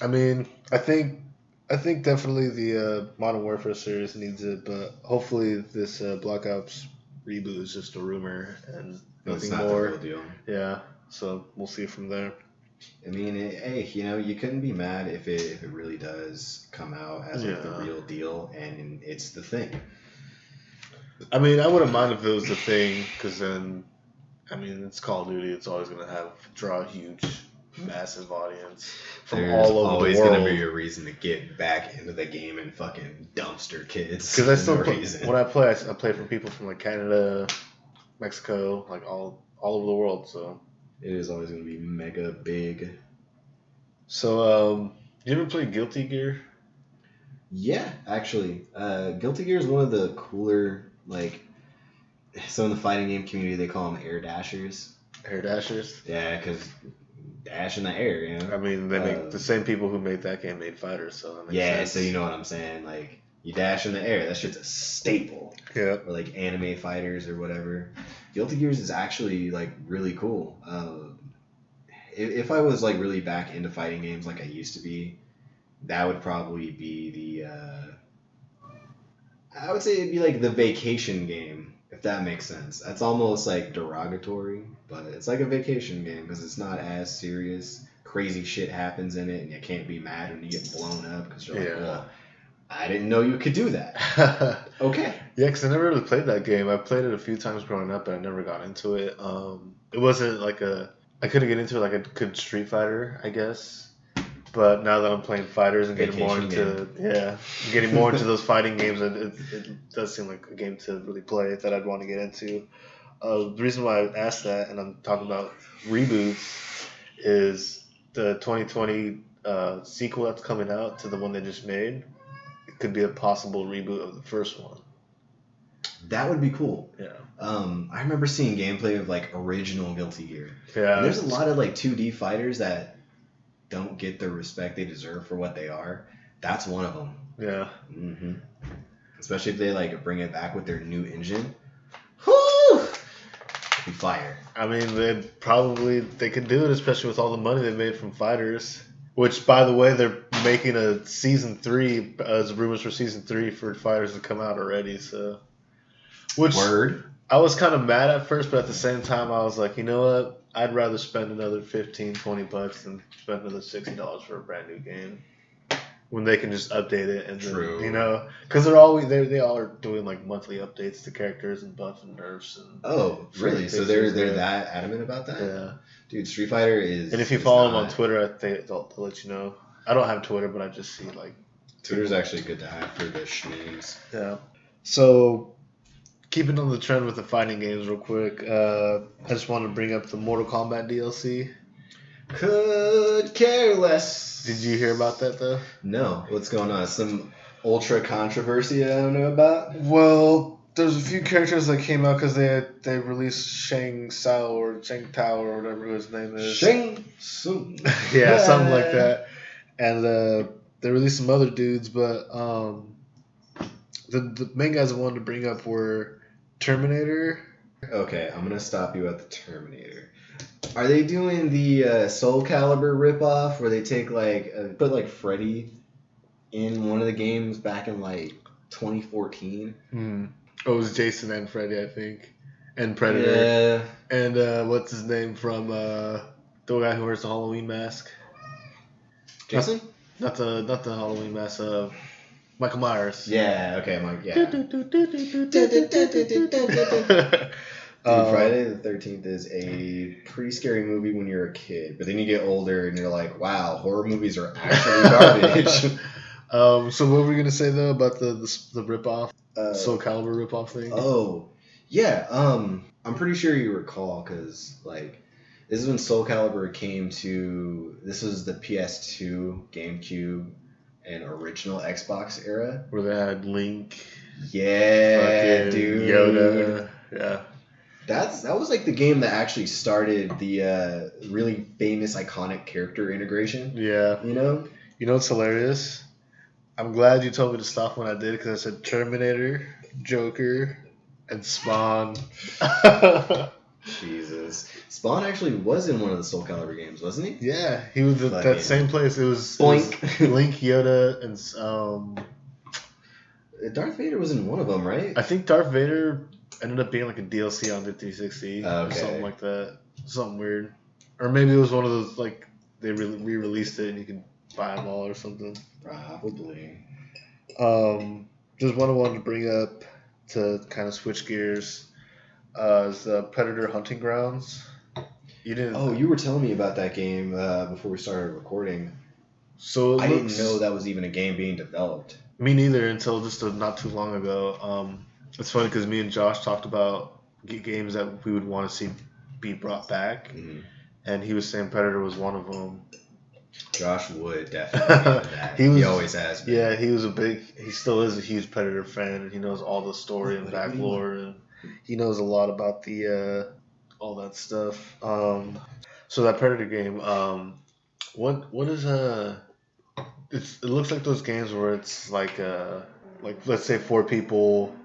I mean, I think definitely the Modern Warfare series needs it, but hopefully this Black Ops reboot is just a rumor and nothing more. The real deal. Yeah, so we'll see from there. I mean, hey, you couldn't be mad if it really does come out as like the real deal and it's the thing. I mean, I wouldn't mind if it was the thing, because then, I mean, it's Call of Duty. It's always going to draw a huge, massive audience from all over the world. There's always going to be a reason to get back into the game and fucking dumpster kids. Because I still when I play for people from like Canada, Mexico, like all over the world. So it is always going to be mega big. So, you ever play Guilty Gear? Yeah, actually, Guilty Gear is one of the cooler, like, so in the fighting game community they call them air dashers. Air dashers? Yeah, because dash in the air, you know. I mean, they make the same people who made that game made fighters, so that makes sense. So you know what I'm saying, like. You dash in the air. That shit's a staple. Yeah. Or like anime fighters or whatever. Guilty Gears is actually like really cool. If I was like really back into fighting games like I used to be, that would probably be the. I would say it'd be like the vacation game, if that makes sense. That's almost like derogatory, but it's like a vacation game because it's not as serious. Crazy shit happens in it, and you can't be mad when you get blown up because you're like, well. I didn't know you could do that. Okay. Yeah, because I never really played that game. I played it a few times growing up, but I never got into it. It wasn't like I couldn't get into it like I could Street Fighter, I guess. But now that I'm playing fighters and getting more into those fighting games, it does seem like a game to really play that I'd want to get into. The reason why I asked that, and I'm talking about reboots, is the 2020 sequel that's coming out to the one they just made. Could be a possible reboot of the first one. That would be cool. Yeah. I remember seeing gameplay of like original Guilty Gear. Yeah. And there's a lot of like 2D fighters that don't get the respect they deserve for what they are. That's one of them. Yeah. Mm-hmm. Especially if they like bring it back with their new engine. Whoo! Be fire. I mean, they could do it, especially with all the money they made from fighters. Which, by the way, they're making a season 3, as rumors for season 3 for fighters to come out already. So, Word. I was kind of mad at first, but at the same time, I was like, you know what? I'd rather spend another $15-$20 than spend another $60 for a brand new game when they can just update it and then, because they all are doing like monthly updates to characters and buff and nerfs and. Oh, really? So they're that adamant about that? Yeah. Dude, Street Fighter is. And if you follow them on Twitter, they'll let you know. I don't have Twitter, but I just see like. Twitter's actually good to have for the schmemes. Yeah. So, keeping on the trend with the fighting games, real quick, I just wanted to bring up the Mortal Kombat DLC. Could care less. Did you hear about that though? No. What's going on? Some ultra controversy I don't know about? Well. There's a few characters that came out because they released Shang Tsung or Shang Tao or whatever his name is. Shang Tsung. Yeah, something like that. And they released some other dudes, but the main guys I wanted to bring up were Terminator. Okay, I'm gonna stop you at the Terminator. Are they doing the Soul Calibur ripoff where they take like put like Freddy in one of the games back in like 2014? Oh, it was Jason and Freddy, I think. And Predator. Yeah. And what's his name from the guy who wears the Halloween mask? Jason? Not the Halloween mask. Michael Myers. Yeah. Okay. Yeah. Dude, Friday the 13th is a pretty scary movie when you're a kid, but then you get older and you're like, wow, horror movies are actually garbage. So what were we gonna say though about the ripoff? Soul Calibur ripoff thing? Oh, yeah. I'm pretty sure you recall because like this is when Soul Calibur came to. This was the PS2, GameCube, and original Xbox era. Where they had Link. Yeah, dude. Yoda. Yeah. That was like the game that actually started the really famous iconic character integration. Yeah. You know? You know what's hilarious? I'm glad you told me to stop when I did because I said Terminator, Joker, and Spawn. Jesus. Spawn actually was in one of the Soul Calibur games, wasn't he? Yeah, he was at that Fucking same place. It was Boink. Link, Yoda, and Darth Vader was in one of them, right? I think Darth Vader ended up being like a DLC on the 360 or Okay. something like that. Something weird. Or maybe it was one of those, like, they re-released it and you could buy them all or something. Probably. Just one I wanted to bring up to kind of switch gears is Predator Hunting Grounds. You didn't. Oh, you were telling me about that game before we started recording. So I didn't know that was even a game being developed. Me neither until just not too long ago. It's funny because me and Josh talked about games that we would want to see be brought back, and he was saying Predator was one of them. Josh would definitely be into that. He always has been. Yeah, he still is a huge Predator fan, and he knows all the story and back lore, and he knows a lot about the all that stuff. So that Predator game, what is it looks like those games where it's like let's say 4 people,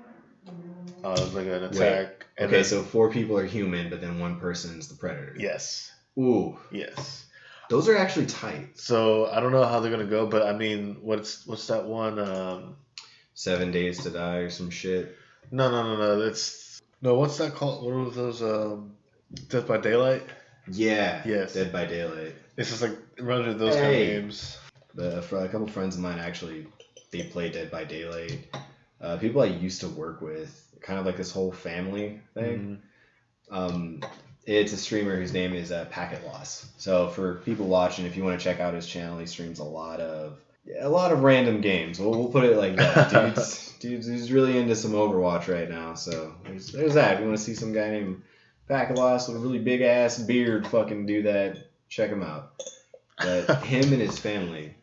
like an attack. Okay, so 4 people are human, but then 1 person's the predator. Yes. Ooh. Yes. Those are actually tight. So I don't know how they're gonna go, but I mean, what's that one? 7 Days to Die or some shit. No. What's that called? What were those? Death by Daylight. Yeah. Yes. Dead by Daylight. It's just like it runs with those kind of games. For a couple friends of mine, actually, they play Dead by Daylight. People I used to work with, kind of like this whole family thing. It's a streamer whose name is Packet Loss. So for people watching, if you want to check out his channel, he streams a lot of random games. We'll put it like that. Dude's really into some Overwatch right now. So there's that. If you want to see some guy named Packet Loss with a really big ass beard fucking do that, check him out. But him and his family,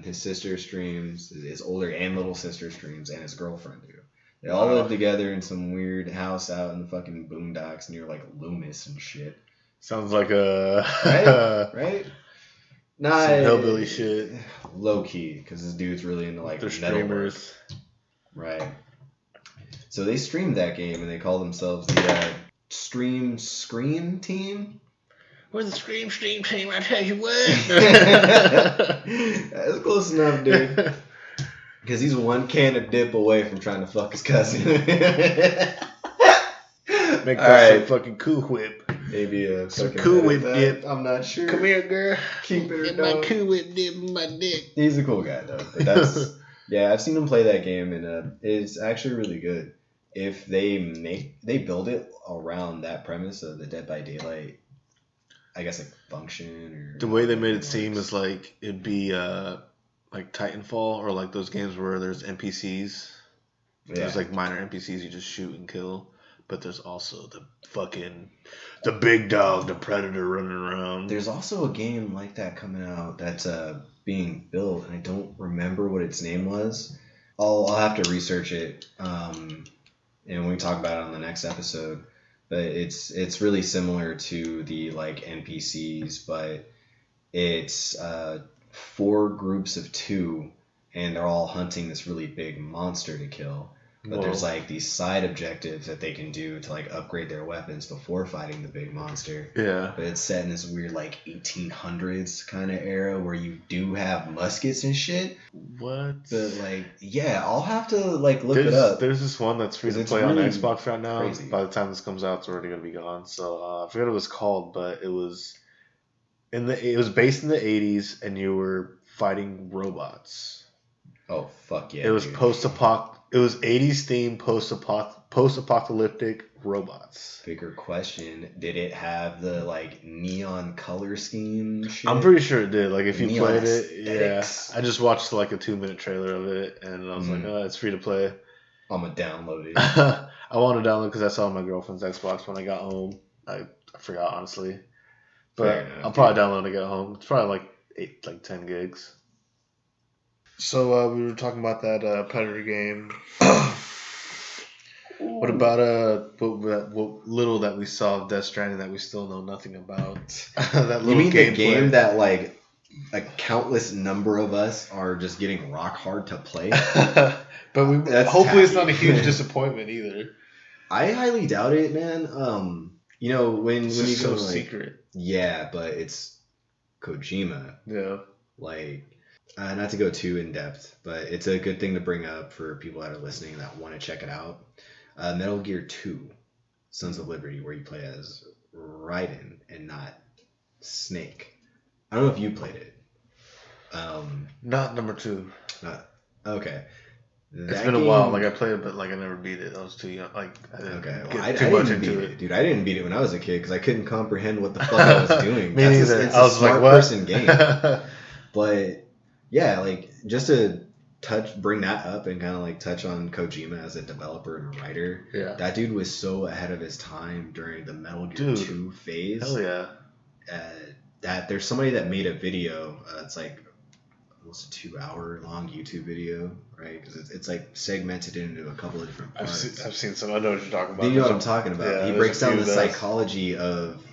his sister streams, his older and little sister streams, and his girlfriend do. They all live together in some weird house out in the fucking boondocks near like Loomis and shit. Sounds like a right? Nah, some hillbilly shit. Low key, because this dude's really into like streamers. Right. So they streamed that game and they call themselves the Scream Team. We're the Scream team, I tell you what. That's close enough, dude. Because he's 1 can of dip away from trying to fuck his cousin. Make that some fucking Cool Whip. Maybe some Cool Whip dip. I'm not sure. Come here, girl. Keep it or Get don't. my Cool Whip dip in my dick. He's a cool guy, though. But that's... Yeah, I've seen him play that game, and it's actually really good. If they build it around that premise of the Dead by Daylight, I guess, like, function or... The way they made it seem is like it'd be like Titanfall or like those games where there's NPCs. Yeah. There's like minor NPCs you just shoot and kill, but there's also the big dog, the predator running around. There's also a game like that coming out that's being built, and I don't remember what its name was. I'll have to research it, and we can talk about it on the next episode. But it's really similar to the like NPCs, but it's 4 groups of 2, and they're all hunting this really big monster to kill. But there's like these side objectives that they can do to like upgrade their weapons before fighting the big monster. Yeah. But it's set in this weird like 1800s kind of era where you do have muskets and shit. What? But like, yeah, I'll have to like look it up. There's this one that's free to play on Xbox right now. Crazy. By the time this comes out, it's already gonna be gone. So I forget what it was called, but it was based in the 80s, and you were fighting robots. Oh fuck yeah! It was It was 80s themed post-apocalyptic robots. Bigger question: did it have the like neon color scheme? Shit? I'm pretty sure it did. Like if you neon played aesthetics. I just watched like a 2-minute trailer of it, and I was like, oh, it's free to play. I'm gonna download it. I want to download because I saw my girlfriend's Xbox when I got home. I forgot honestly, but I'll probably download it when I get home. It's probably like 10 gigs. So we were talking about that Predator game. What What about what little that we saw of Death Stranding that we still know nothing about? That You mean the game gameplay. that like a countless number of us are just getting rock hard to play? But hopefully it's not a huge disappointment either. I highly doubt it, man. You know when It's you just go so like, secret. yeah, but it's Kojima. Yeah. Like, not to go too in depth, but it's a good thing to bring up for people that are listening that want to check it out. Metal Gear 2, Sons of Liberty, where you play as Raiden and not Snake. I don't know if you played it. Not number 2. Not okay. It's been a while. Like I played it, but like I never beat it. I was too young. Like I didn't get too much into it. Dude, I didn't beat it when I was a kid because I couldn't comprehend what the fuck I was doing. Me neither. It's I was smart like, what? person game. But yeah, like just to bring that up and kind of like touch on Kojima as a developer and a writer. Yeah. That dude was so ahead of his time during the Metal Gear 2 phase. Hell yeah. That there's somebody that made a video. It's like almost a 2-hour long YouTube video, right? Because it's like segmented into a couple of different parts. I've seen some. I know what you're talking about. You know what I'm talking about. Yeah, he breaks down the psychology of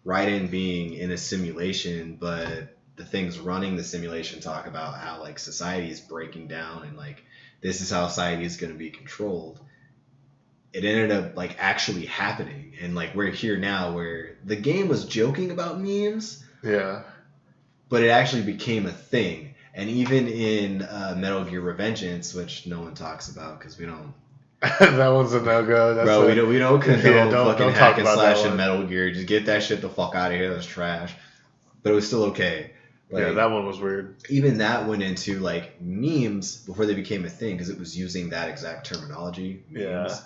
Raiden being in a simulation, but the things running the simulation talk about how like society is breaking down and like this is how society is going to be controlled. It ended up like actually happening, and like we're here now where the game was joking about memes. Yeah. But it actually became a thing. And even in Metal Gear Revengeance, which no one talks about because we don't. That one's a no-go. Bro, we don't condone fucking hack and slash in one. Metal Gear. Just get that shit the fuck out of here. That's trash. But it was still okay. Like, yeah, that one was weird. Even that went into like memes before they became a thing because it was using that exact terminology. Memes.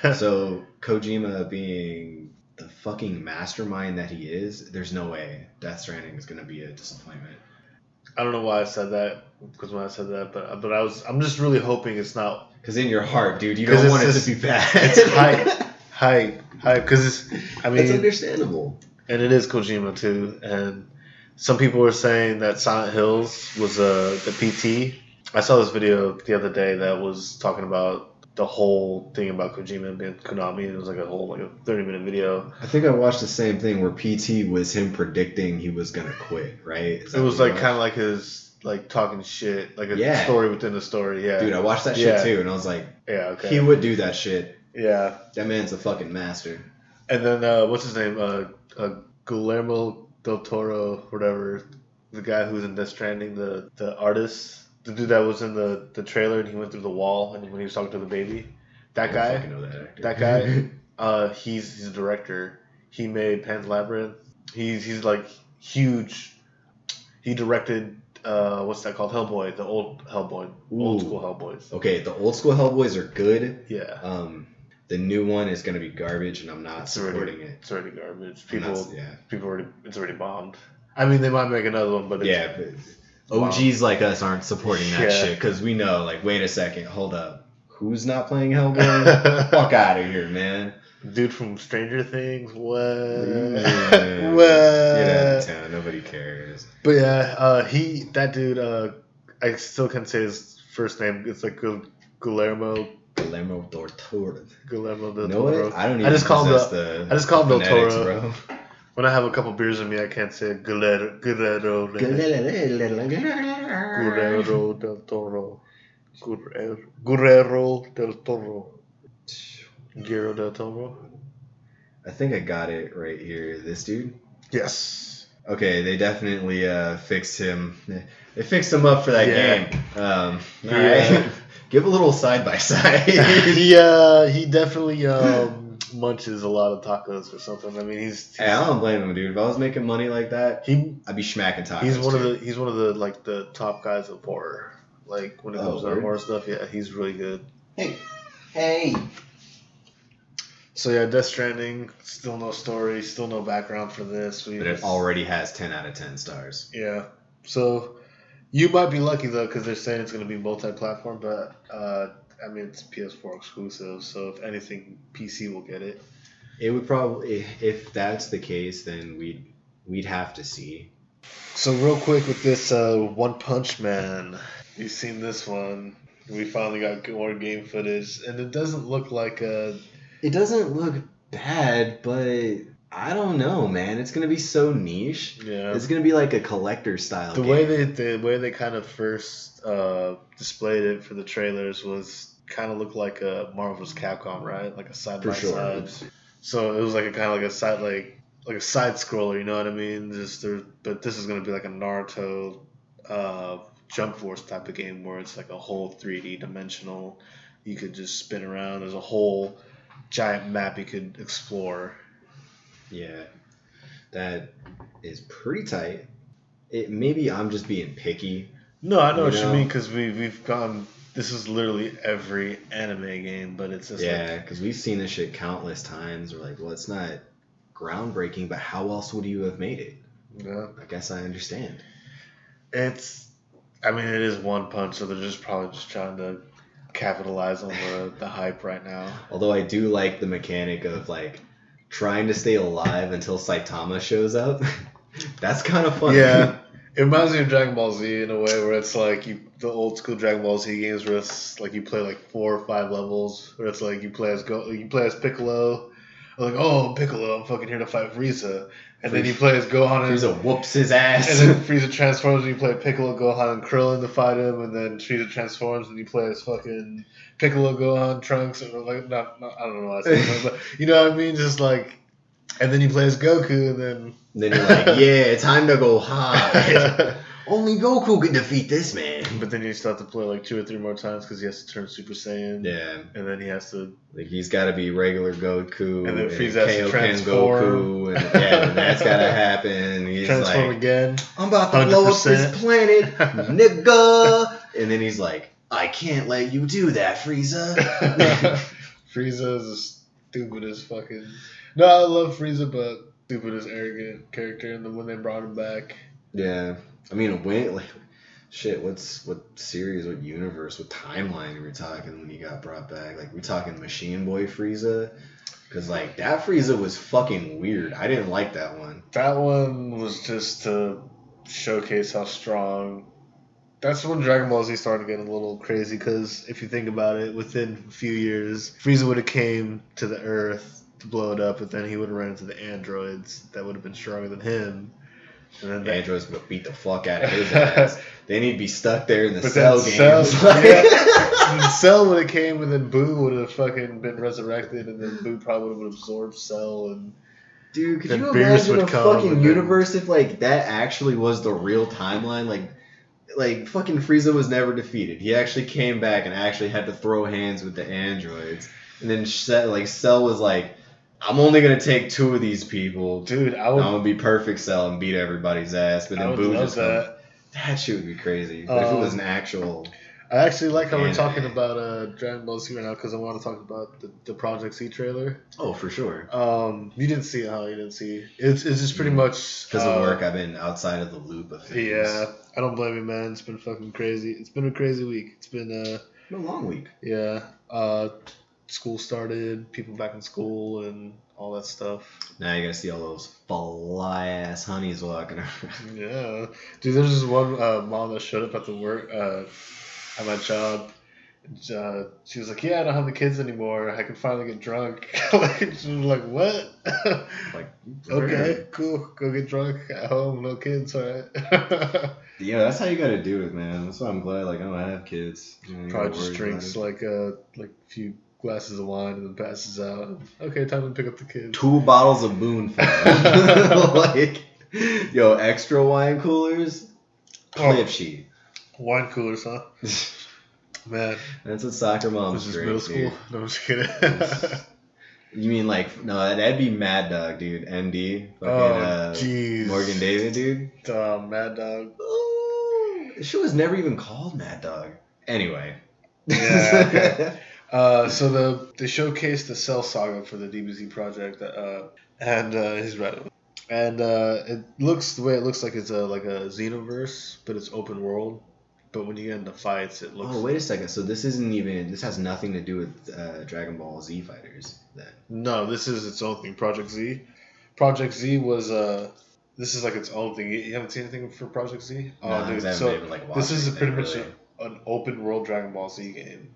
Yeah. So Kojima being the fucking mastermind that he is, there's no way Death Stranding is going to be a disappointment. I don't know why I said that, because when I said that, but I'm just really hoping it's not. Because in your heart, dude, you don't want it to be bad. It's hype, because it's understandable. And it is Kojima too, and some people were saying that Silent Hills was the PT. I saw this video the other day that was talking about the whole thing about Kojima and Konami. It was like a 30-minute video. I think I watched the same thing where PT was him predicting he was gonna quit, right? It was like kind of like his like talking shit, like a story within the story. Yeah, dude, I watched that shit too, and I was like, yeah, okay, he would do that shit. Yeah, that man's a fucking master. And then what's his name? Guillermo del Toro, whatever, the guy who's in Death Stranding, the artist. The dude that was in the trailer and he went through the wall and when he was talking to the baby, that guy, that guy, he's a director. He made Pan's Labyrinth. He's like huge. He directed what's that called? Hellboy, the old Hellboy, old school Hellboys. Okay, the old school Hellboys are good. Yeah. The new one is gonna be garbage, and I'm not supporting it. It's already garbage. It's already bombed. I mean, they might make another one, but OGs like us aren't supporting that shit because we know, like, wait a second, hold up. Who's not playing Hellboy? Fuck out of here, man. Dude from Stranger Things? What? Yeah. What? Get out of town. Nobody cares. But yeah, that dude, I still can't say his first name. It's like Guillermo del Toro. Guillermo del Toro. I don't even possess the I just call him del Toro. Bro. When I have a couple beers in me, I can't say Guillermo del Toro. Guerrero del Toro. Guerrero del Toro. I think I got it right here. This dude? Yes. Okay, they definitely fixed him. They fixed him up for that game. All right. Give a little side by side. He definitely munches a lot of tacos or something. I mean, he's hey, I don't blame him, dude. If I was making money like that, I'd be smacking tacos. He's one of the like the top guys of horror. Like when it comes to horror stuff, yeah, he's really good. Hey. So yeah, Death Stranding, still no story, still no background for this. But it already has 10 out of 10 stars. Yeah. So you might be lucky though, because they're saying it's going to be multi-platform, but I mean it's PS4 exclusive. So if anything, PC will get it. It would probably, if that's the case, then we'd have to see. So real quick with this One Punch Man, you've seen this one. We finally got more game footage, and it doesn't look like a. It doesn't look bad, but I don't know, man. It's gonna be so niche. Yeah. It's gonna be like a collector style. The game. way they kind of first displayed it for the trailers was kind of looked like a Marvel's Capcom, right? Like a side by side. So it was like a kind of like a side like a side scroller, you know what I mean? But this is gonna be like a Naruto Jump Force type of game where it's like a whole 3D dimensional. You could just spin around. There's a whole giant map you could explore. Yeah, that is pretty tight. Maybe I'm just being picky. No, I know what you mean because we've gone. This is literally every anime game, but it's just because we've seen this shit countless times. We're like, well, it's not groundbreaking, but how else would you have made it? Yeah, I guess I understand. It is One Punch, so they're just probably just trying to capitalize on the hype right now. Although I do like the mechanic of like trying to stay alive until Saitama shows up. That's kind of fun. Yeah. It reminds me of Dragon Ball Z in a way where it's like the old school Dragon Ball Z games where it's like you play like 4 or 5 levels where it's like you play as Piccolo, or like, oh, Piccolo, I'm fucking here to fight Frieza, and then you play as Gohan and Frieza whoops his ass, and then Frieza transforms and you play Piccolo, Gohan, and Krillin to fight him, and then Frieza transforms and you play as fucking Piccolo, Gohan, Trunks, or like not I don't know why I said that, but you know what I mean, just like, and then you play as Goku, and then you're like, yeah, time to go hard. Only Goku can defeat this man. But then you still have to play like 2 or 3 more times because he has to turn Super Saiyan. Yeah. And then he has to. Like he's got to be regular Goku. And then Frieza has to transform. Goku. And that's got to happen. He's transform like, again. I'm about to blow up this planet, nigga. And then he's like, I can't let you do that, Frieza. Frieza is the stupidest fucking. No, I love Frieza, but stupidest arrogant character. And then when they brought him back. Yeah. I mean, what series, what universe, what timeline are we talking when he got brought back? Like, we talking Machine Boy Frieza? Because, like, that Frieza was fucking weird. I didn't like that one. That one was just to showcase how strong. That's when Dragon Ball Z started getting a little crazy, because if you think about it, within a few years, Frieza would have came to the Earth to blow it up, but then he would have run into the androids that would have been stronger than him. And then the androids would beat the fuck out of his ass. Then he'd be stuck there in the but Cell games. Then Cell would have came, and then Boo would have fucking been resurrected, and then Boo probably would have absorbed Cell. And dude, could you imagine a fucking universe if like that actually was the real timeline? Like fucking Frieza was never defeated. He actually came back and actually had to throw hands with the androids. And then Cell was like, I'm only gonna take 2 of these people. Dude, I'm gonna be perfect Cell and beat everybody's ass. But then Boo just that shit would be crazy. But if it was an actual. I actually like how we're talking about Dragon Ball Z right now, because I want to talk about the Project Z trailer. Oh, for sure. You didn't see it, huh? You didn't see it. It's just pretty much because of work. I've been outside of the loop of things. Yeah, I don't blame you, man. It's been fucking crazy. It's been a crazy week. It's been a long week. Yeah. School started, people back in school, and all that stuff. Now you gotta see all those fly ass honeys walking around. Yeah, dude. There's this one mom that showed up at the work at my job. She was like, "Yeah, I don't have the kids anymore. I can finally get drunk." She was like, "What?" Like, okay, cool. Go get drunk at home. No kids, all right. Yeah, that's how you gotta do it, man. That's why I'm glad. Like, I don't have kids. Probably just drinks like a few glasses of wine and then passes out. Okay, time to pick up the kids. 2 bottles of Boon like, yo, extra wine coolers, clip sheet. Wine coolers, huh? Man, that's what soccer moms drink. Middle school? Dude. No, I'm just kidding. You mean like no? That'd be Mad Dog, dude. MD. Jeez. Morgan David, dude. Mad Dog. Oh, the show was never even called Mad Dog. Anyway. Yeah. Okay. So they showcased the Cell Saga for the DBZ project, and he's right. And the way it looks like it's like a Xenoverse, but it's open world. But when you get into fights, it looks. Oh, wait a second. So this has nothing to do with Dragon Ball Z Fighters then. No, this is its own thing. Project Z. Project Z was this is like its own thing. You haven't seen anything for Project Z? No, dude. So this is pretty much an open world Dragon Ball Z game.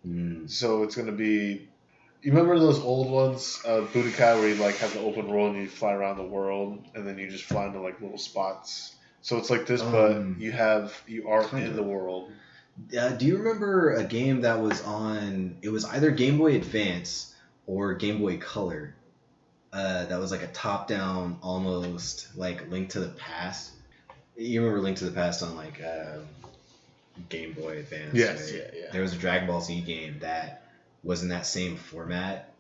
Mm. So it's gonna be. You remember those old ones, Budokai, where you like have the open world and you fly around the world, and then you just fly into like little spots. So it's like this, but you are in the world. Do you remember a game that was on? It was either Game Boy Advance or Game Boy Color. That was like a top-down, almost like Link to the Past. You remember Link to the Past on like Game Boy Advance? Yes, right? yeah. There was a Dragon Ball Z game that was in that same format,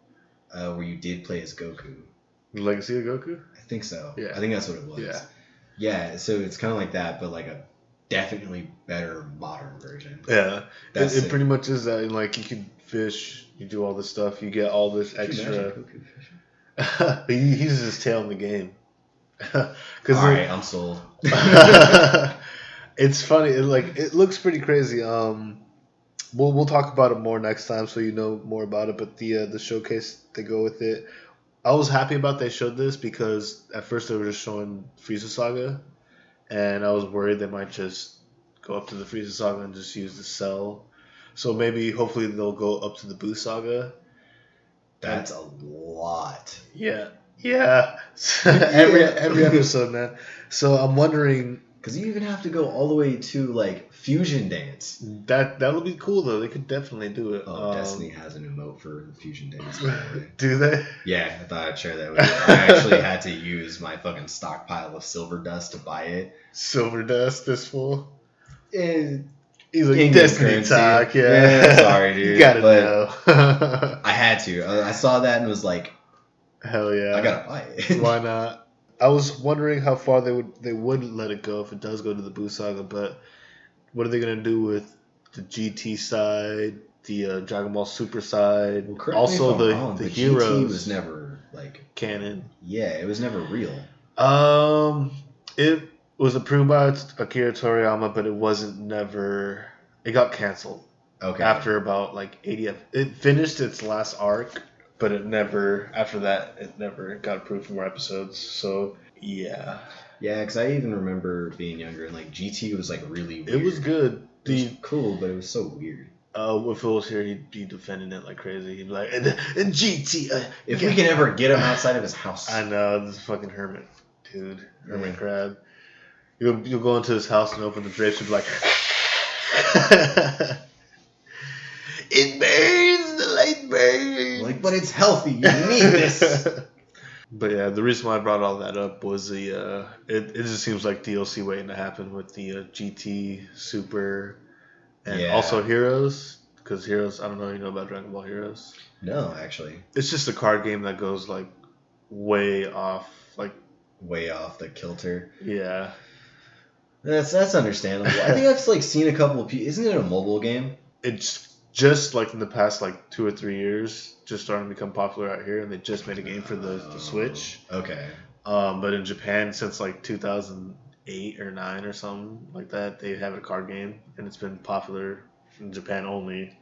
where you did play as Goku. Legacy of Goku? I think so. Yeah. I think that's what it was. Yeah. Yeah, so it's kind of like that, but like a definitely better modern version. Yeah. It pretty much is that. And like you can fish, you do all this stuff, you get all this extra. He uses his tail in the game. Alright, I'm sold. It's funny. It looks pretty crazy. We'll talk about it more next time, so you know more about it. But the showcase they go with it, I was happy about they showed this because at first they were just showing Frieza Saga, and I was worried they might just go up to the Frieza Saga and just use the Cell. So maybe hopefully they'll go up to the Buu Saga. That's a lot. Yeah. every episode, man. So I'm wondering. Because you even have to go all the way to like Fusion Dance. That'll be cool though. They could definitely do it. Oh, Destiny has an emote for Fusion Dance. Do they? Yeah, I thought I'd share that with you. I actually had to use my fucking stockpile of silver dust to buy it. Silver dust this full? He's like Destiny currency. Talk, yeah. Sorry, dude. You gotta know. I had to. I saw that and was like, hell yeah. I gotta buy it. Why not? I was wondering how far they would let it go if it does go to the Buu Saga, but what are they gonna do with the GT side, the Dragon Ball Super side, well, also the heroes? GT was never like canon. Yeah, it was never real. It was approved by Akira Toriyama, but it wasn't never. It got canceled. Okay. After about like 80, it finished its last arc. But it never got approved for more episodes. So, yeah. Yeah, because I even remember being younger and like GT was like really weird. It was good. It was cool, but it was so weird. If Phil was here, he'd be defending it like crazy. He'd be like, and GT. If we can ever get him outside of his house. I know, this fucking hermit, dude. Hermit crab. You'll go into his house and open the drapes and be like, it burns, the light burns. Like, but it's healthy. You need this. But yeah, the reason why I brought all that up was it just seems like DLC waiting to happen with the GT Super and also Heroes. Because Heroes, I don't know if you know about Dragon Ball Heroes. No, actually. It's just a card game that goes like way off the kilter. Yeah. That's understandable. I think I've like seen a couple of people. Isn't it a mobile game? It's just like in the past like 2 or 3 years, just starting to become popular out here, and they just made a game for the Switch. Okay. But in Japan, since like 2008 or 9 or something like that, they have a card game, and it's been popular in Japan only,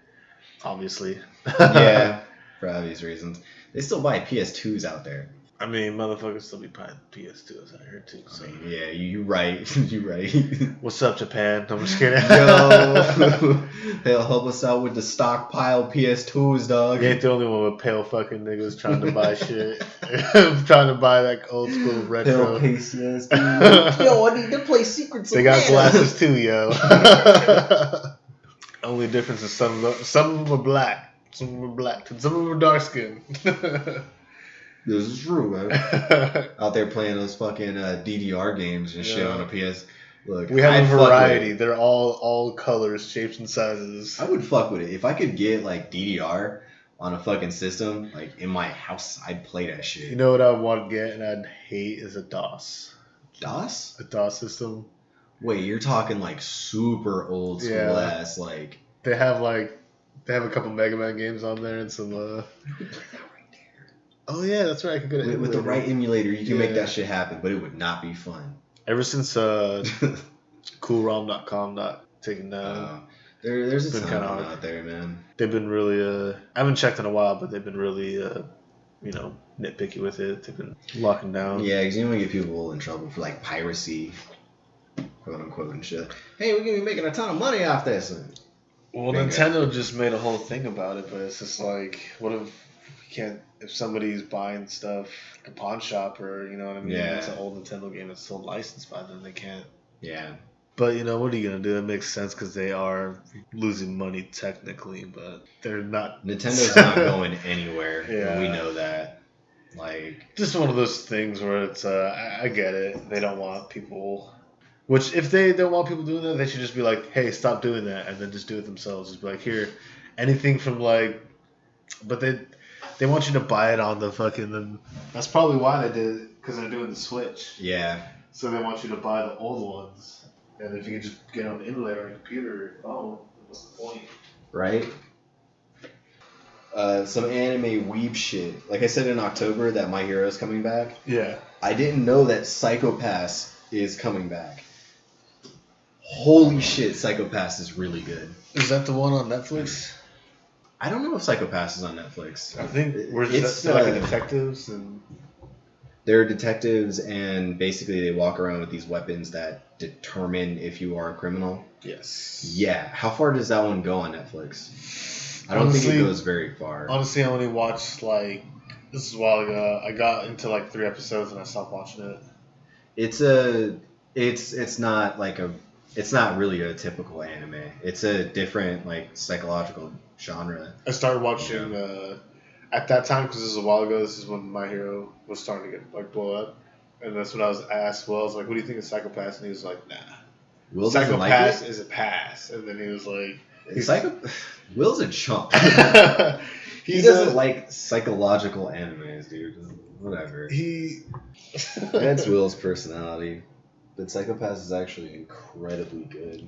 obviously. Yeah, for obvious reasons. They still buy PS2s out there. I mean, motherfuckers still be buying PS2s out here too. So. I mean, yeah, you right. You right. What's up, Japan? I'm just kidding. Yo, they'll help us out with the stockpile PS2s, dog. You ain't the only one with pale fucking niggas trying to buy shit. Trying to buy that old school retro. Pale PCS, dude. Yo, I need to play Secrets of They got glasses too, yo. Only difference is some of them are black, some of them are black, and some of them are dark skinned. This is true, man. Out there playing those fucking DDR games and shit on a PS. Look, we have a variety. They're all colors, shapes, and sizes. I would fuck with it. If I could get like DDR on a fucking system, like in my house, I'd play that shit. You know what I want to get and I'd hate is a DOS. DOS? A DOS system. Wait, you're talking like super old school ass like. They have a couple Mega Man games on there and some. You could play that right there. Oh yeah, that's right. I could get it with the right emulator. You can make that shit happen, but it would not be fun. Ever since CoolROM.com got taken down, there's a ton of them out there, man. They've been really. I haven't checked in a while, but they've been really, nitpicky with it. They've been locking down. Yeah, because you don't want to get people in trouble for like piracy. quote unquote, and shit. Hey, we're gonna be making a ton of money off this. Well, Nintendo just made a whole thing about it, but it's just like, what if you can't? If somebody's buying stuff like a pawn shop, or you know what I mean? Yeah. It's an old Nintendo game that's still licensed by them. They can't. Yeah. But you know, what are you gonna do? It makes sense because they are losing money technically, but they're not. Nintendo's not going anywhere. Yeah. And we know that. Like, just one of those things where it's I get it. They don't want people. Which if they don't want people doing that, they should just be like, hey, stop doing that, and then just do it themselves. Just be like, here, anything from like, but they want you to buy it on the fucking. And that's probably why they did it, because they're doing the Switch. yeah. So they want you to buy the old ones. And if you can just get on the emulator on your computer or your phone, what's the point? Right? Some anime weeb shit. Like I said in October that My Hero is coming back. Yeah. I didn't know that Psycho Pass is coming back. Holy shit, Psycho Pass is really good. Is that the one on Netflix? I don't know if Psycho Pass is on Netflix. I think It's like a detectives and they're detectives, and basically they walk around with these weapons that determine if you are a criminal. yes. Yeah. How far does that one go on Netflix? I don't think it goes very far. Honestly, I only watched this is a while ago. I got into 3 episodes and I stopped watching it. It's not really a typical anime. It's a different psychological genre. I started watching at that time because this is a while ago. This is when My Hero was starting to get blow up, and that's when I was asked. Well, I was like, "What do you think of Psycho-Pass?" And he was like, "Nah, Will doesn't like Psycho-Pass it? is a pass." And then he was like, Will's a chump. he doesn't like psychological animes, dude. Whatever. That's Will's personality. But Psycho-Pass is actually incredibly good.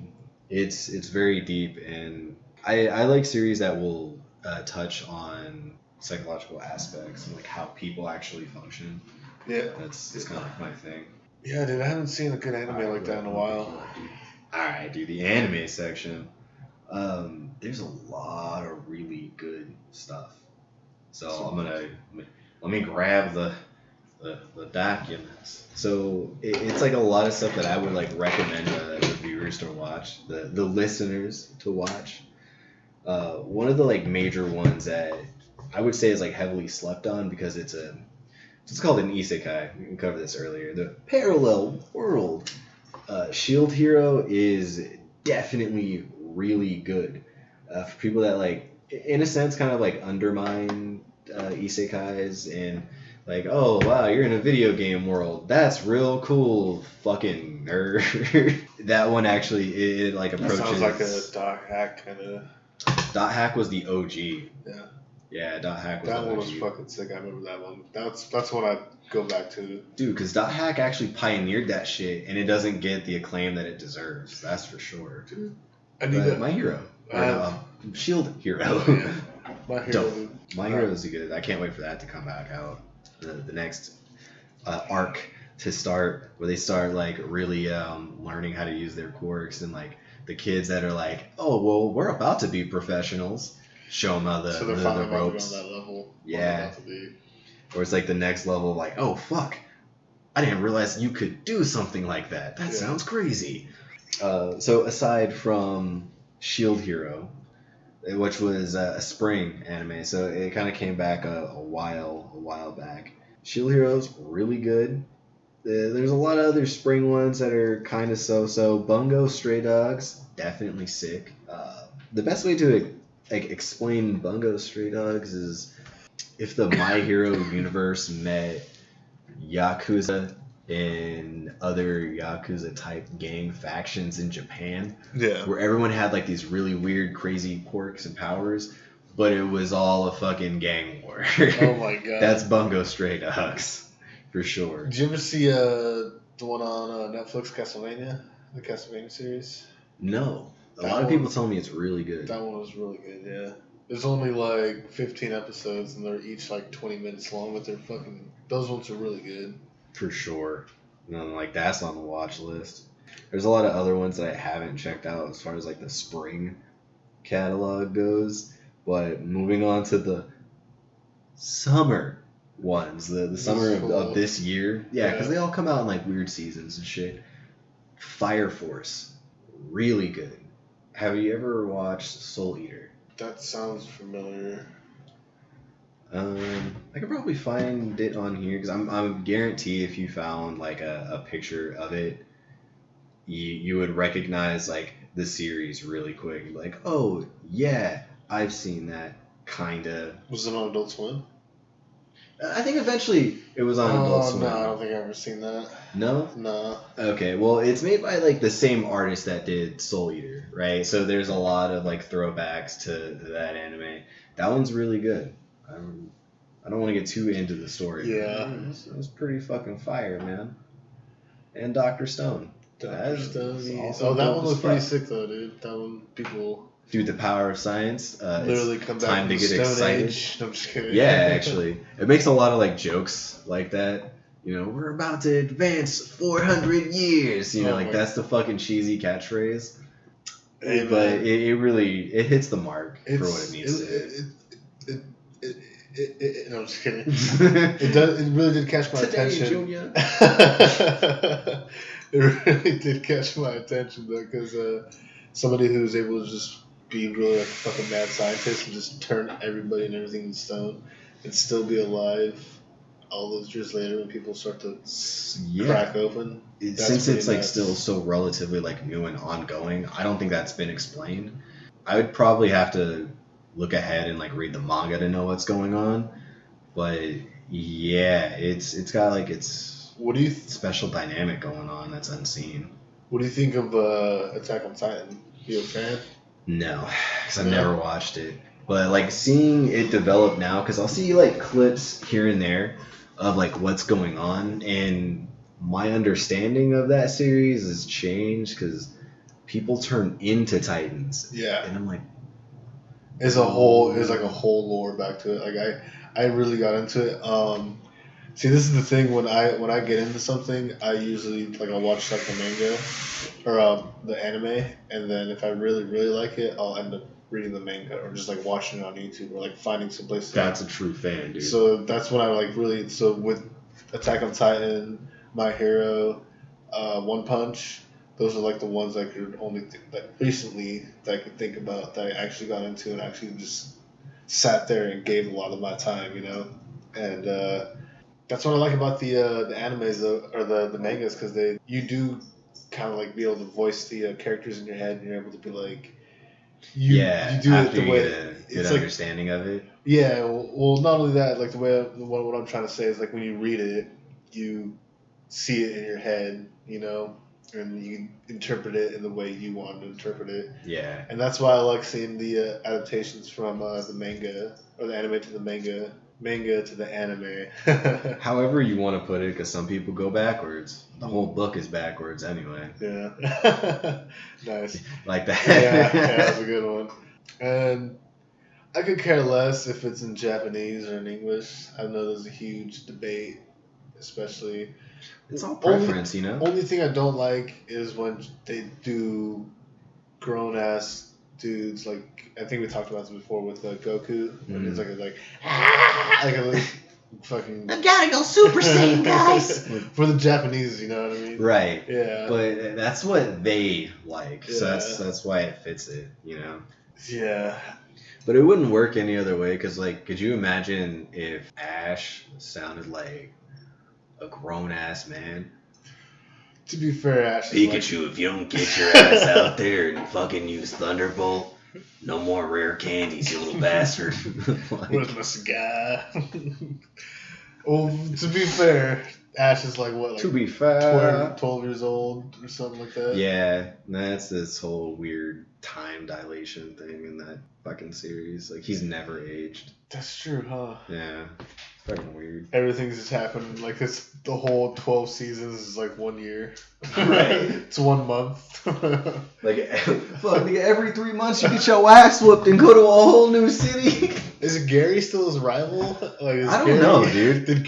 It's very deep, and I like series that will touch on psychological aspects and how people actually function. Yeah, That's kind of my thing. Yeah, dude, I haven't seen a good anime like that in a while. Alright, dude, the anime section. There's a lot of really good stuff. So let me grab the documents. So it's a lot of stuff that I would recommend the viewers to watch, the listeners to watch. One of the major ones that I would say is heavily slept on because it's called an isekai. We covered this earlier. The parallel world. Shield Hero is definitely really good for people that in a sense kind of undermine isekais and oh wow, you're in a video game world, that's real cool, fucking nerd. That one actually it approaches. That sounds like a Dot Hack kind of. Dot Hack was the OG. Yeah. Yeah, Dot Hack was that the one OG. was fucking sick. I remember that one. That's what I go back to. Dude, because Dot Hack actually pioneered that shit, and it doesn't get the acclaim that it deserves. That's for sure. Dude. My Hero. Shield Hero. Yeah. My Hero. My Hero is good. I can't wait for that to come back out. The next arc to start, where they start really learning how to use their quirks, and the kids that are oh well, we're about to be professionals. Show them how so they're the finally ropes. on that level. Yeah. Or it's the next level of oh fuck, I didn't realize you could do something like that. That sounds crazy. So aside from Shield Hero, which was a spring anime, so it kind of came back a while back. Shield Hero's really good. There's a lot of other spring ones that are kind of so. Bungo Stray Dogs, definitely sick. The best way to explain Bungo Stray Dogs is if the My Hero universe met Yakuza and other Yakuza type gang factions in Japan, where everyone had these really weird, crazy quirks and powers, but it was all a fucking gang war. Oh my god. That's Bungo Stray Dogs, for sure. Did you ever see the one on Netflix, Castlevania, the Castlevania series? No. A lot of people tell me it's really good. That one was really good, yeah. There's only 15 episodes, and they're each 20 minutes long, but those ones are really good. For sure. That's on the watch list. There's a lot of other ones that I haven't checked out as far as the spring catalog goes. But moving on to the summer ones, the summer of this year. Yeah, because they all come out in weird seasons and shit. Fire Force, really good. Have you ever watched Soul Eater? That sounds familiar. I could probably find it on here because I'm guarantee if you found like a picture of it, you would recognize like the series really quick. Like, oh yeah, I've seen that kinda. Was it on Adult Swim? I think eventually it was on Adult Swim. No, I don't think I've ever seen that. No? No. Okay, well, it's made by like the same artist that did Soul Eater, right? So there's a lot of like throwbacks to that anime. That one's really good. I don't want to get too into the story. Yeah. It was pretty fucking fire, man. And Dr. Stone. Dr. Stone. Also That dope one as was pretty fuck. sick though, dude. That one people Dude, the power of science. literally it's come back time from to the get Stone excited. Age. No, I'm just kidding. Yeah, actually. It makes a lot of like jokes like that. You know, we're about to advance 400 years. You know, like that's the fucking cheesy catchphrase. Hey, but man. it really hits the mark for what it needs to. No, I'm just kidding. It really did catch my Today, attention. Junior. It really did catch my attention though, because somebody who's able to just be really like a fucking mad scientist and just turn everybody and everything in stone and still be alive all those years later when people start to crack open. Since it's like nuts. still so relatively like new and ongoing, I don't think that's been explained. I would probably have to look ahead and like read the manga to know what's going on. But yeah, it's got like its what do you special dynamic going on that's unseen. What do you think of Attack on Titan? You a fan? No, because I've never watched it. But like seeing it develop now, because I'll see like clips here and there of like what's going on, and my understanding of that series has changed because people turn into Titans. Yeah. And I'm like, There's like a whole lore back to it. Like I really got into it. See, this is the thing when I get into something, I usually like I'll watch like the manga or the anime, and then if I really like it, I'll end up reading the manga or just like watching it on YouTube or like finding some place. That's a true fan, dude. So that's when I like really with Attack on Titan, My Hero, One Punch. Those are like the ones I could only that recently that I could think about that I actually got into and actually just sat there and gave a lot of my time, you know, and that's what I like about the animes or the mangas because you do kind of like be able to voice the characters in your head and you're able to be like you do it the way you get a good understanding of it. Yeah, well, not only that, like the way what I'm trying to say is like when you read it, you see it in your head, you know, and you interpret it in the way you want to interpret it. Yeah. And that's why I like seeing the adaptations from the manga or the anime to the manga to the anime. However you want to put it, because some people go backwards. The whole book is backwards anyway. Yeah. Nice. Like that. Yeah, that's a good one. And I could care less if it's in Japanese or in English. I know there's a huge debate, especially. It's all preference, you know? Only thing I don't like is when they do grown-ass dudes, like, I think we talked about this before with Goku, and it's like a fucking... I gotta go Super Saiyan, guys! For the Japanese, you know what I mean? Right. Yeah. But that's what they like, so Yeah. that's why it fits it, you know? Yeah. But it wouldn't work any other way, because, like, could you imagine if Ash sounded like a grown-ass man? To be fair, Ash is Pikachu, if you don't get your ass out there and fucking use Thunderbolt, no more rare candies, you little bastard. Like, where's my cigar? Well, to be fair, Ash is like what? Like to be fair, 12 years old or something like that. Yeah, that's this whole weird time dilation thing in that fucking series. Like, he's never aged. That's true, huh? Yeah. Fucking weird. Everything's just happened like this. The whole 12 seasons is like 1 year. Right. It's 1 month. Like, fuck, nigga, every 3 months you get your ass whooped and go to a whole new city. Is Gary still his rival? Like, I don't know, dude. Did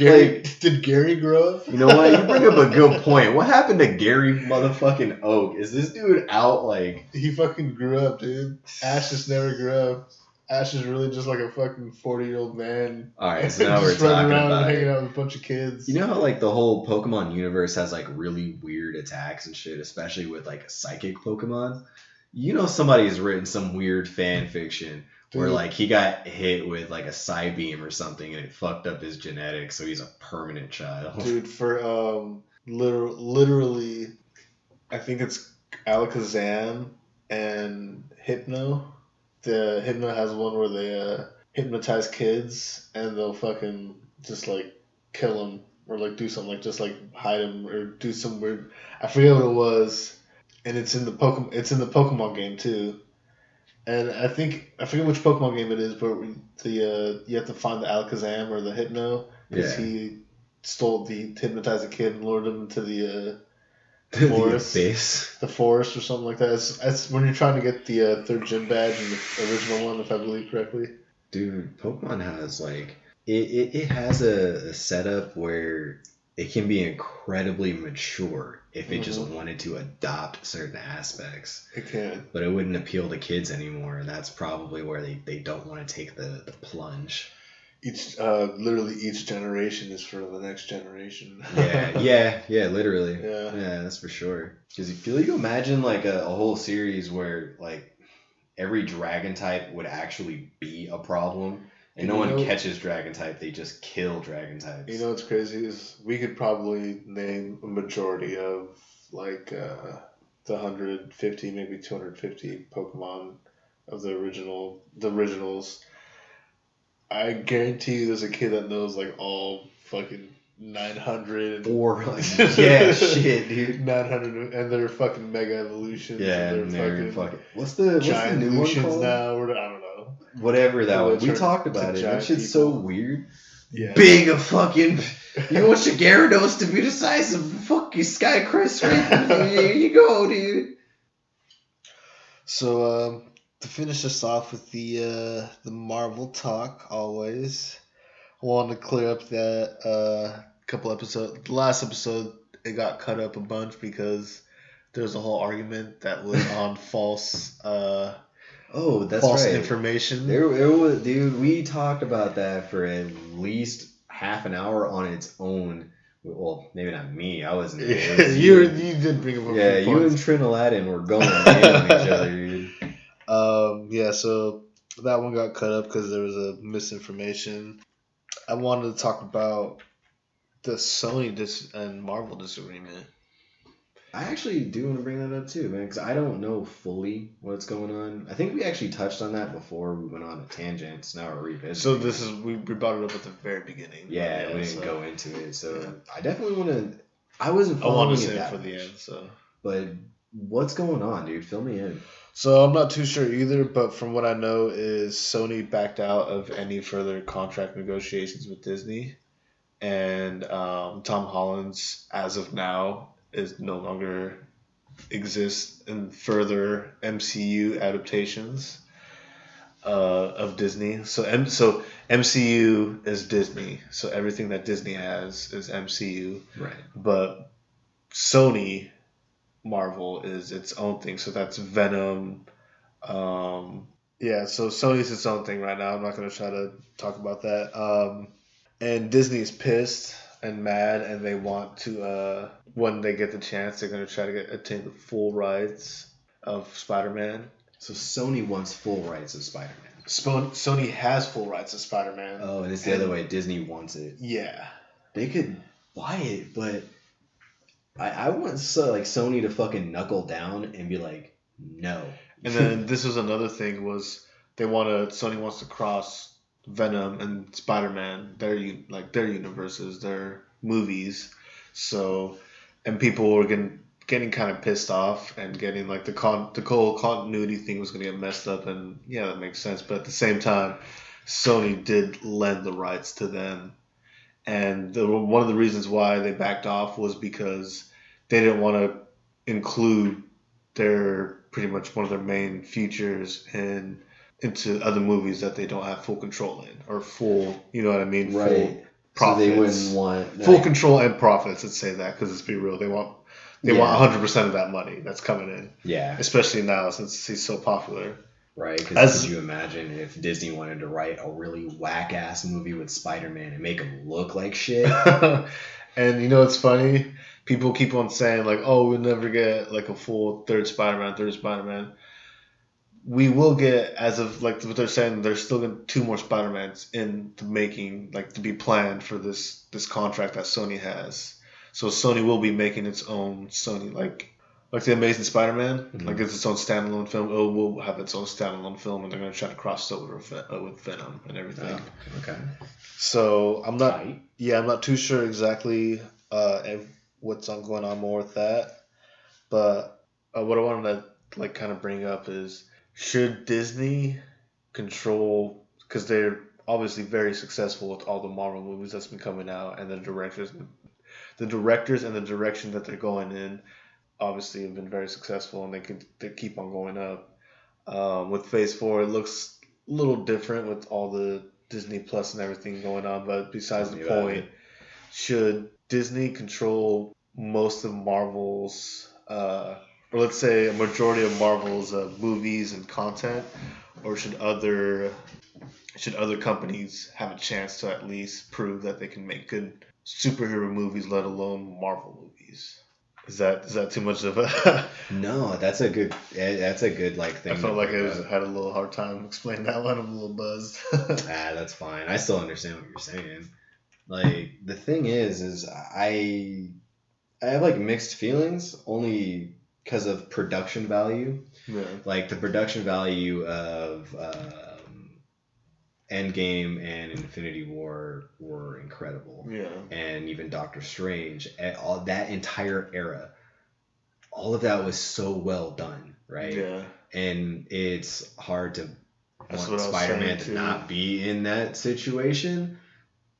Gary grow up? You know what? You bring up a good point. What happened to Gary motherfucking Oak? Is this dude out like? He fucking grew up, dude. Ash just never grew up. Ash is really just like a fucking 40-year-old man. All right, so now we're just running talking around about and hanging it. out with a bunch of kids. You know how like the whole Pokemon universe has like really weird attacks and shit, especially with like psychic Pokemon. You know somebody's written some weird fan fiction where Dude. like he got hit with like a Psybeam or something and it fucked up his genetics, so he's a permanent child. Dude, for literally, I think it's Alakazam and Hypno. The Hypno has one where they hypnotize kids and they'll fucking just like kill them or like do something like just like hide them or do some weird. I forget what it was, and it's in the Pokemon game too. And I forget which Pokemon game it is, but you have to find the Alakazam or the Hypno because he hypnotized a kid and lured him into the forest, the forest or something like that. That's when you're trying to get the third gym badge in the original one, if I believe correctly. Dude, Pokemon has like it has a setup where it can be incredibly mature if it just wanted to adopt certain aspects. It can. But it wouldn't appeal to kids anymore, and that's probably where they don't want to take the plunge. Literally each generation is for the next generation. yeah, literally. Yeah, that's for sure. Because if you imagine like a whole series where like every dragon type would actually be a problem, and no one catches dragon type, they just kill dragon types. You know what's crazy is we could probably name a majority of like the 150, maybe 250 Pokemon of the originals. I guarantee you there's a kid that knows like all fucking 900 or like shit, dude. 900 and they're fucking mega evolutions. Yeah, and they're fucking what's the new one called? Now, or I don't know. Whatever that one. We talked about it. That shit's so weird. Yeah. Big a fucking. You want your Gyarados to be the size of fucking Skycrest, right? There you go, dude. So to finish us off with the Marvel talk, always, I wanted to clear up that couple episodes. The last episode, it got cut up a bunch because there's a whole argument that was on false. That's false right. information. There was, dude. We talked about that for at least half an hour on its own. Well, maybe not me. I wasn't. You did bring up. Yeah, you and Trin Aladdin were going at each other, dude. Yeah, so that one got cut up because there was a misinformation. I wanted to talk about the Sony and Marvel disagreement. I actually do want to bring that up too, man, because I don't know fully what's going on. I think we actually touched on that before we went on a tangent. So now we're revisiting. So we brought it up at the very beginning. Yeah, we didn't go into it. So I definitely want to. I wasn't following I want to it say that for the much. end. So, but what's going on, dude? Fill me in. So I'm not too sure either, but from what I know is Sony backed out of any further contract negotiations with Disney, and Tom Holland's, as of now, is no longer exists in further MCU adaptations of Disney. So MCU is Disney. So everything that Disney has is MCU. Right. But Sony Marvel is its own thing. So that's Venom. So Sony's its own thing right now. I'm not going to try to talk about that. And Disney's pissed and mad, and they want to, when they get the chance, they're going to try to attain the full rights of Spider-Man. So Sony wants full rights of Spider-Man. Sony has full rights of Spider-Man. Oh, and it's the other way. Disney wants it. Yeah. They could buy it, but I want Sony to fucking knuckle down and be like, no. And then this was another thing was Sony wants to cross Venom and Spider-Man, their universes, their movies. So, and people were getting kind of pissed off and getting like the whole continuity thing was going to get messed up, and yeah, that makes sense. But at the same time, Sony did lend the rights to them, and one of the reasons why they backed off was because they didn't want to include pretty much one of their main features into other movies that they don't have full control in, or full, you know what I mean? Right. Full profits. So they wouldn't want full control and profits. Let's say that, because let's be real, they want 100% of that money that's coming in. Yeah. Especially now since he's so popular. right? Because could you imagine if Disney wanted to write a really whack-ass movie with Spider-Man and make him look like shit? And you know what's funny? People keep on saying, like, oh, we'll never get, like, a full third Spider-Man. We will get, as of, like, what they're saying, there's still 2 more Spider-Mans in the making, like, to be planned for this contract that Sony has. So Sony will be making its own Sony, like the Amazing Spider-Man, Mm-hmm. like it's its own standalone film. It will have its own standalone film, and they're going to try to cross it over with Venom and everything. Oh, okay. So I'm not too sure exactly what's going on more with that. But what I wanted to like kind of bring up is, should Disney control, because they're obviously very successful with all the Marvel movies that's been coming out, and the directors and the direction that they're going in obviously have been very successful, and they keep on going up. With Phase 4, it looks a little different with all the Disney Plus and everything going on, but besides the point, should Disney control most of Marvel's, or let's say a majority of Marvel's movies and content, or should other companies have a chance to at least prove that they can make good superhero movies, let alone Marvel movies? Is that too much of a? No, that's a good like thing. I felt like I had a little hard time explaining that one. I'm a little buzzed. That's fine. I still understand what you're saying. Like, the thing is I have like mixed feelings only because of production value. Yeah. Like, the production value of Endgame and Infinity War were incredible. Yeah. And even Doctor Strange, all that entire era, all of that was so well done, right? Yeah. And it's hard to That's want what I was Spider-Man saying, to too. not be in that situation,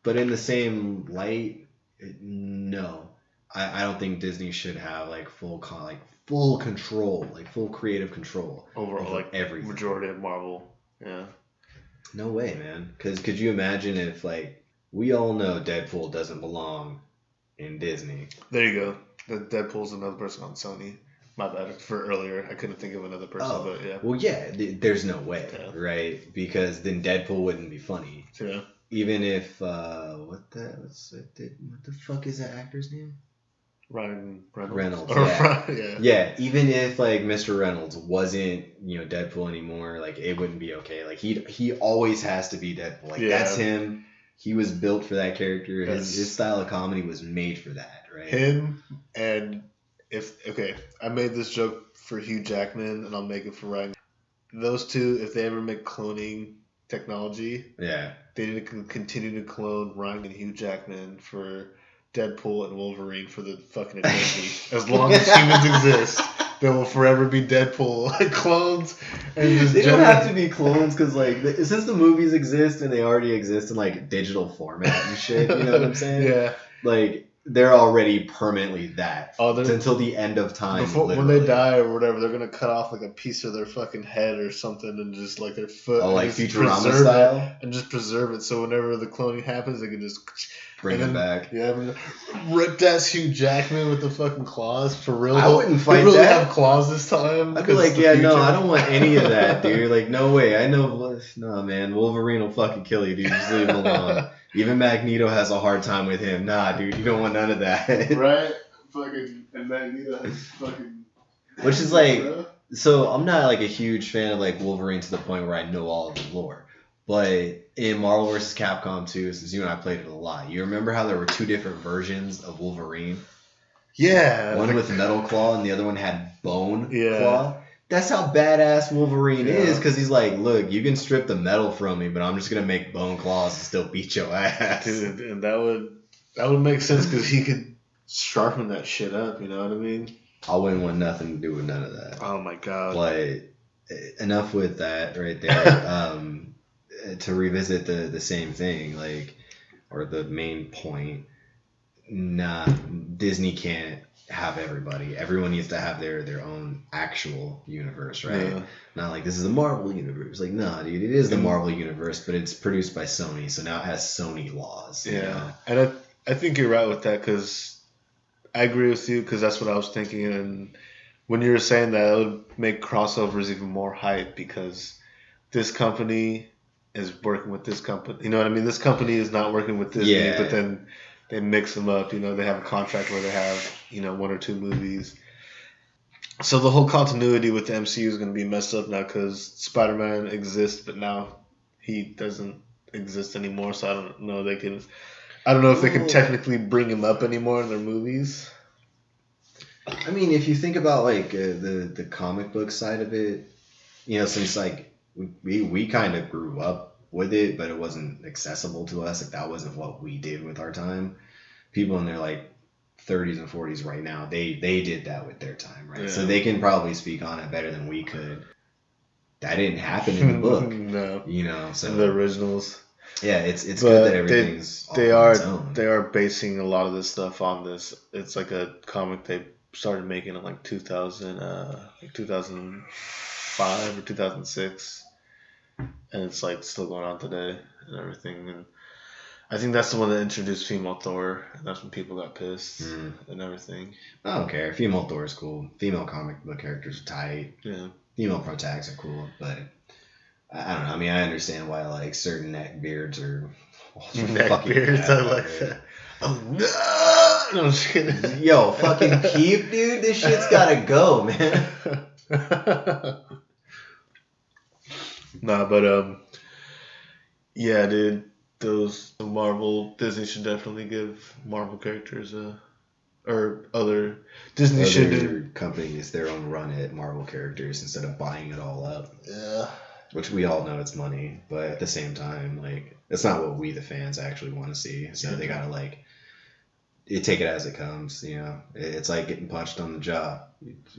but in the same light, no. I don't think Disney should have like full control, like full creative control Overall, over like everything. majority of Marvel. Yeah. No way, man. Because could you imagine if, like, we all know Deadpool doesn't belong in Disney. There you go. Deadpool's another person on Sony. My bad for earlier. I couldn't think of another person, but yeah. Well, yeah, there's no way, Yeah. right? Because then Deadpool wouldn't be funny. Yeah. Even if what the fuck is that actor's name? Ryan Reynolds. Yeah. Yeah. Even if like Mr. Reynolds wasn't Deadpool anymore, like it wouldn't be okay. Like he always has to be Deadpool. Like that's him. He was built for that character. His style of comedy was made for that, right? Him and I made this joke for Hugh Jackman, and I'll make it for Ryan. Those two, if they ever make cloning technology, they need to continue to clone Ryan and Hugh Jackman for Deadpool and Wolverine for the fucking eternity. As long as humans exist, there will forever be Deadpool clones. And they don't have to be clones because, like, since the movies exist and they already exist in like digital format and shit, you know what I'm saying? Yeah. Like, they're already permanently that until the end of time. When they die or whatever, they're gonna cut off like a piece of their fucking head or something and just like their foot. Oh, like Futurama style, and just preserve it so whenever the cloning happens, they can just bring it back. Yeah, ripped ass Hugh Jackman with the fucking claws for real. I wouldn't fight they really that. Have claws this time. I'd be like, no, I don't want any of that, dude. Like, no way. I know, no, man. Wolverine will fucking kill you, dude. Just leave him alone. Even Magneto has a hard time with him. Nah, dude, you don't want none of that. Right? Fucking, and Magneto has fucking... Which is like, so I'm not like a huge fan of like Wolverine to the point where I know all of the lore. But in Marvel vs. Capcom 2, since you and I played it a lot, you remember how there were 2 different versions of Wolverine? Yeah. One with Metal Claw and the other one had Bone Claw. That's how badass Wolverine is, because he's like, look, you can strip the metal from me, but I'm just going to make bone claws and still beat your ass. Dude, and that would make sense because he could sharpen that shit up, you know what I mean? I wouldn't want nothing to do with none of that. Oh my god. But enough with that right there. To revisit the same thing, like, or the main point, nah, Disney can't have everybody. Everyone needs to have their own actual universe, right? Yeah. Not like this is the Marvel universe. Like, nah, dude, it is the Marvel universe, but it's produced by Sony, so now it has Sony laws. Yeah, you know? and I think you're right with that because I agree with you because that's what I was thinking. And when you were saying that, it would make crossovers even more hype because this company is working with this company. You know what I mean? This company is not working with Disney, but then they mix them up. You know, they have a contract where they have, you know, 1 or 2 movies. So the whole continuity with the MCU is going to be messed up now because Spider-Man exists, but now he doesn't exist anymore. So I don't know. I don't know if they can technically bring him up anymore in their movies. I mean, if you think about like the comic book side of it, you know, since like we kind of grew up with it, but it wasn't accessible to us. Like that wasn't what we did with our time. People in their like 30s and 40s right now, they did that with their time, right? Yeah. So they can probably speak on it better than we could. That didn't happen in the book. No. You know, so the originals. Yeah, it's good that everything's on its own. They are basing a lot of this stuff on this. It's like a comic they started making in like 2005 or 2006, and it's like still going on today and everything. And I think that's the one that introduced female Thor, and that's when people got pissed and everything. I don't care. Female Thor is cool. Female comic book characters are tight. Yeah. Female protags are cool, but I don't know. I mean, I understand why like certain neck beards are neck beards. I like that. Oh no! No, I'm just kidding. Yo, fucking peep, dude. This shit's gotta go, man. Nah, but yeah, dude. Those Marvel Disney should definitely give Marvel characters Disney companies their own run at Marvel characters instead of buying it all up. Yeah. Which we all know it's money, but at the same time, like it's not what we the fans actually want to see. So they gotta like take it as it comes. You know, it's like getting punched on the jaw.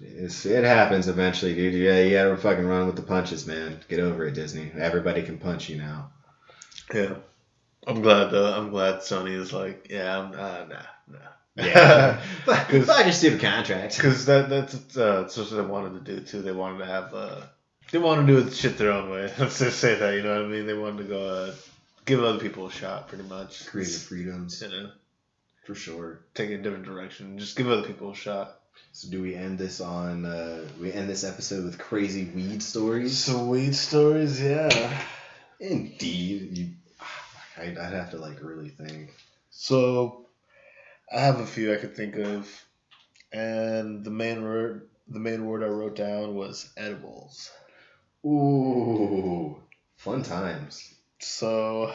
It happens eventually, dude. Yeah, you gotta fucking run with the punches, man. Get over it, Disney. Everybody can punch you now. Yeah. I'm glad Sony is like, yeah, nah. Yeah, but I just do the contract. Because that's what they wanted to do too. They wanted to have they wanted to do shit their own way. Let's just say that, you know what I mean? They wanted to go give other people a shot, pretty much. Creative freedoms, you know, for sure. Take it in a different direction. Just give other people a shot. So do we end this on? We end this episode with crazy weed stories. Some weed stories, yeah. Indeed, I'd have to like really think. So, I have a few I could think of, and the main word I wrote down was edibles. Ooh, fun times. So,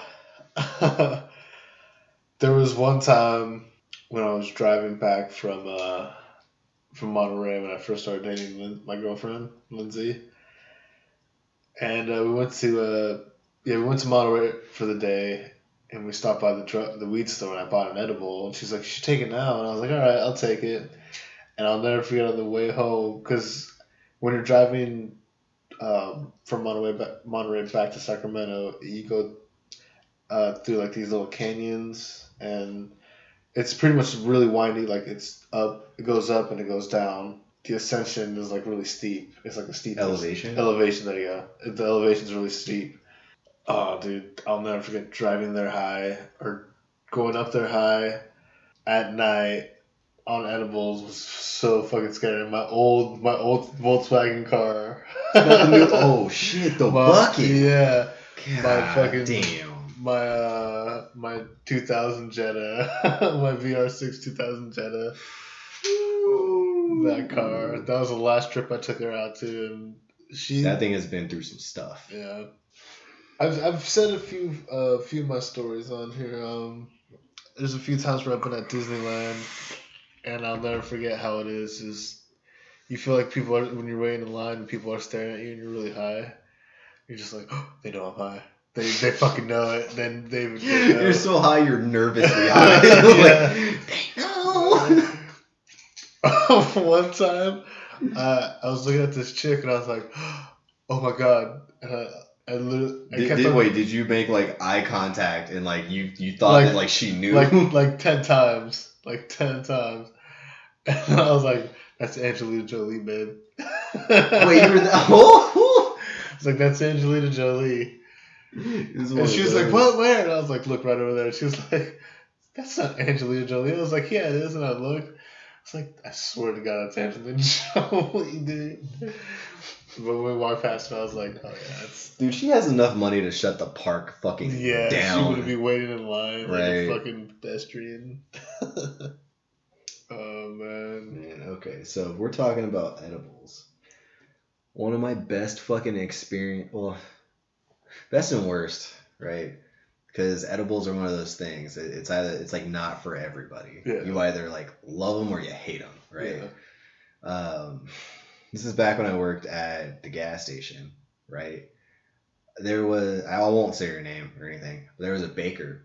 there was one time when I was driving back from Monterey when I first started dating my girlfriend Lindsay, and we went to Monterey for the day. And we stopped by the weed store, and I bought an edible. And she's like, "You should take it now." And I was like, "All right, I'll take it." And I'll never forget on the way home, because when you're driving from Monterey back to Sacramento, you go through like these little canyons, and it's pretty much really windy. Like it goes up and it goes down. The ascension is like really steep. It's like a steep elevation. Elevation, there you go. The elevation's really steep. Oh, dude, I'll never forget driving there high or going up there high at night on edibles was so fucking scary. My old Volkswagen car. Oh shit, the bucket. Yeah. God, my fucking damn. My 2000 Jetta, my VR6 2000 Jetta. That car. That was the last trip I took her out to, and that thing has been through some stuff. Yeah. I've said a few of my stories on here. There's a few times where I've been at Disneyland, and I'll never forget how it is you feel like people are, when you're waiting in line and people are staring at you and you're really high, you're just like, oh, they know I'm high. They fucking know it. Then they know. You're so high, you're nervously high. Like, they know. One time, I was looking at this chick and I was like, oh my god. And did you make like eye contact and like you thought that like she knew? Like 10 times. Like 10 times. And I was like, that's Angelina Jolie, babe. Wait, you were I was like, that's Angelina Jolie. And she was like, what, where? And I was like, look right over there. She was like, that's not Angelina Jolie. I was like, yeah, it is. And I looked. It's like, I swear to God, that's Angelina Jolie, dude. But when we walked past her, I was like, oh yeah, it's... Dude, she has enough money to shut the park fucking down. She would be waiting in line like Right. a fucking pedestrian. Oh, man. Okay, so if we're talking about edibles, one of my best fucking experience, well, best and worst, right? Because edibles are one of those things. It's like not for everybody. Yeah. You either like love them or you hate them, right? Yeah. This is back when I worked at the gas station, right? There was, I won't say her name or anything, but there was a baker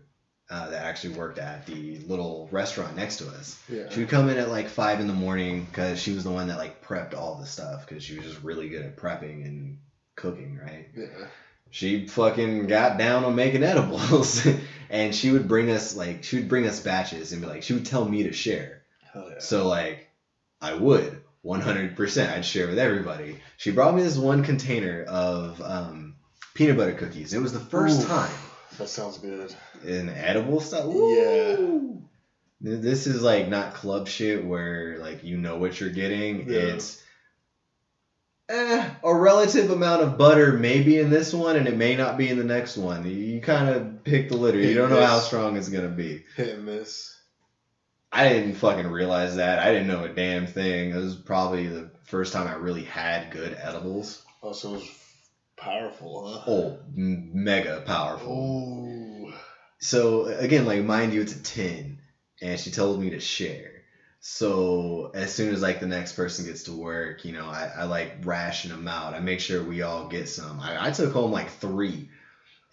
that actually worked at the little restaurant next to us. Yeah. She would come in at like 5 a.m. because she was the one that like prepped all the stuff because she was just really good at prepping and cooking, right? Yeah. She fucking got down on making edibles and she would bring us batches and be like, she would tell me to share. Hell yeah. So like I would 100%, I'd share with everybody. She brought me this one container of peanut butter cookies. It was the first time. That sounds good. In edible stuff? Ooh. Yeah. This is like not club shit where like you know what you're getting. Yeah. It's a relative amount of butter may be in this one and it may not be in the next one. You kind of pick the litter. You don't know how strong it's going to be. Hit and miss. I didn't fucking realize that. I didn't know a damn thing. It was probably the first time I really had good edibles. Oh, so it was powerful, huh? Oh, mega powerful. Ooh. So, again, like, mind you, it's a tin. And she told me to share. So, as soon as, like, the next person gets to work, you know, I like, ration them out. I make sure we all get some. I took home, like, 3.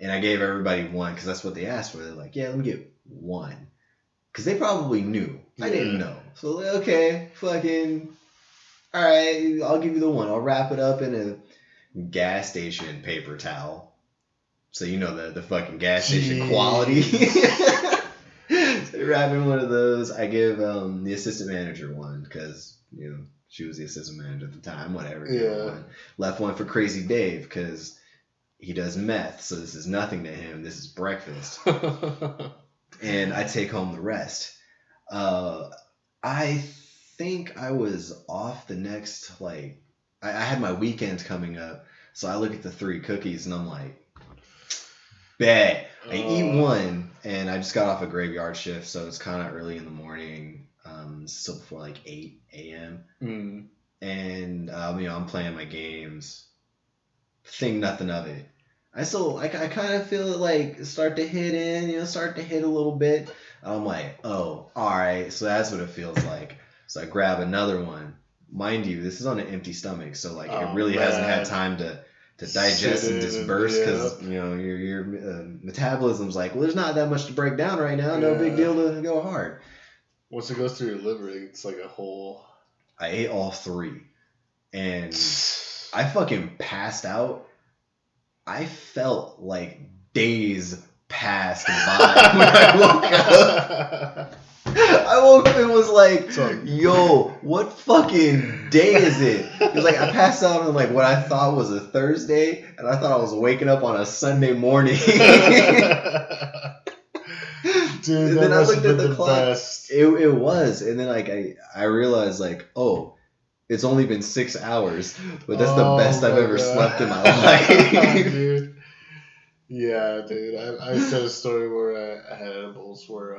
And I gave everybody 1 because that's what they asked for. They're like, yeah, let me get 1. Because they probably knew. I didn't know. So, okay, fucking, all right, I'll give you the 1. I'll wrap it up in a gas station paper towel. So, you know the fucking gas station quality. So, wrapping one of those. I give the assistant manager 1 because, you know, she was the assistant manager at the time. Whatever. Yeah. Left 1 for Crazy Dave because he does meth. So, this is nothing to him. This is breakfast. And I take home the rest. I think I was off the next, like, I had my weekend coming up, so I look at the 3 cookies and I'm like, bet. I eat 1, and I just got off a graveyard shift, so it's kind of early in the morning, still before like 8 a.m. And, you know, I'm playing my games, think nothing of it. I kind of feel it like start to hit a little bit. I'm like, oh, all right. So that's what it feels like. So I grab another one. Mind you, this is on an empty stomach, so like it really hasn't had time to digest and disperse because you know your metabolism's like, well, there's not that much to break down right now. No big deal to go hard. Once it goes through your liver, it's like a whole. I ate all 3, and I fucking passed out. I felt like days passed by when I woke up. I woke up and was like, yo, what fucking day is it? It was like I passed out on like what I thought was a Thursday, and I thought I was waking up on a Sunday morning. Dude, and then I looked at the clock. It was, and then like I realized like, oh, it's only been 6 hours, but that's the best I've ever slept in my life. Dude. Yeah, dude. I said a story where I had edibles where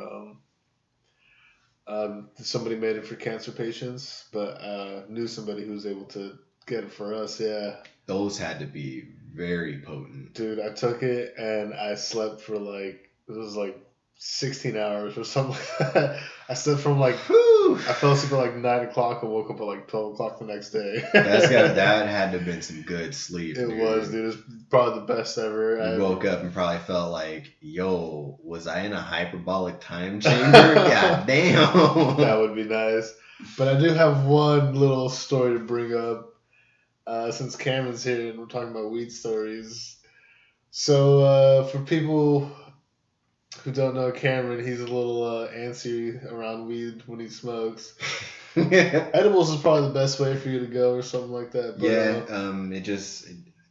somebody made it for cancer patients, but knew somebody who was able to get it for us. Yeah. Those had to be very potent. Dude, I took it and I slept for it was like 16 hours or something like that. I slept from I fell asleep at like 9 o'clock and woke up at like 12 o'clock the next day. That had to have been some good sleep. It was, dude. It was probably the best ever. You woke up and probably felt like, yo, was I in a hyperbolic time chamber? God damn. That would be nice. But I do have one little story to bring up since Cameron's here and we're talking about weed stories. So for people who don't know Cameron, he's a little antsy around weed when he smokes. Edibles is probably the best way for you to go or something like that. But,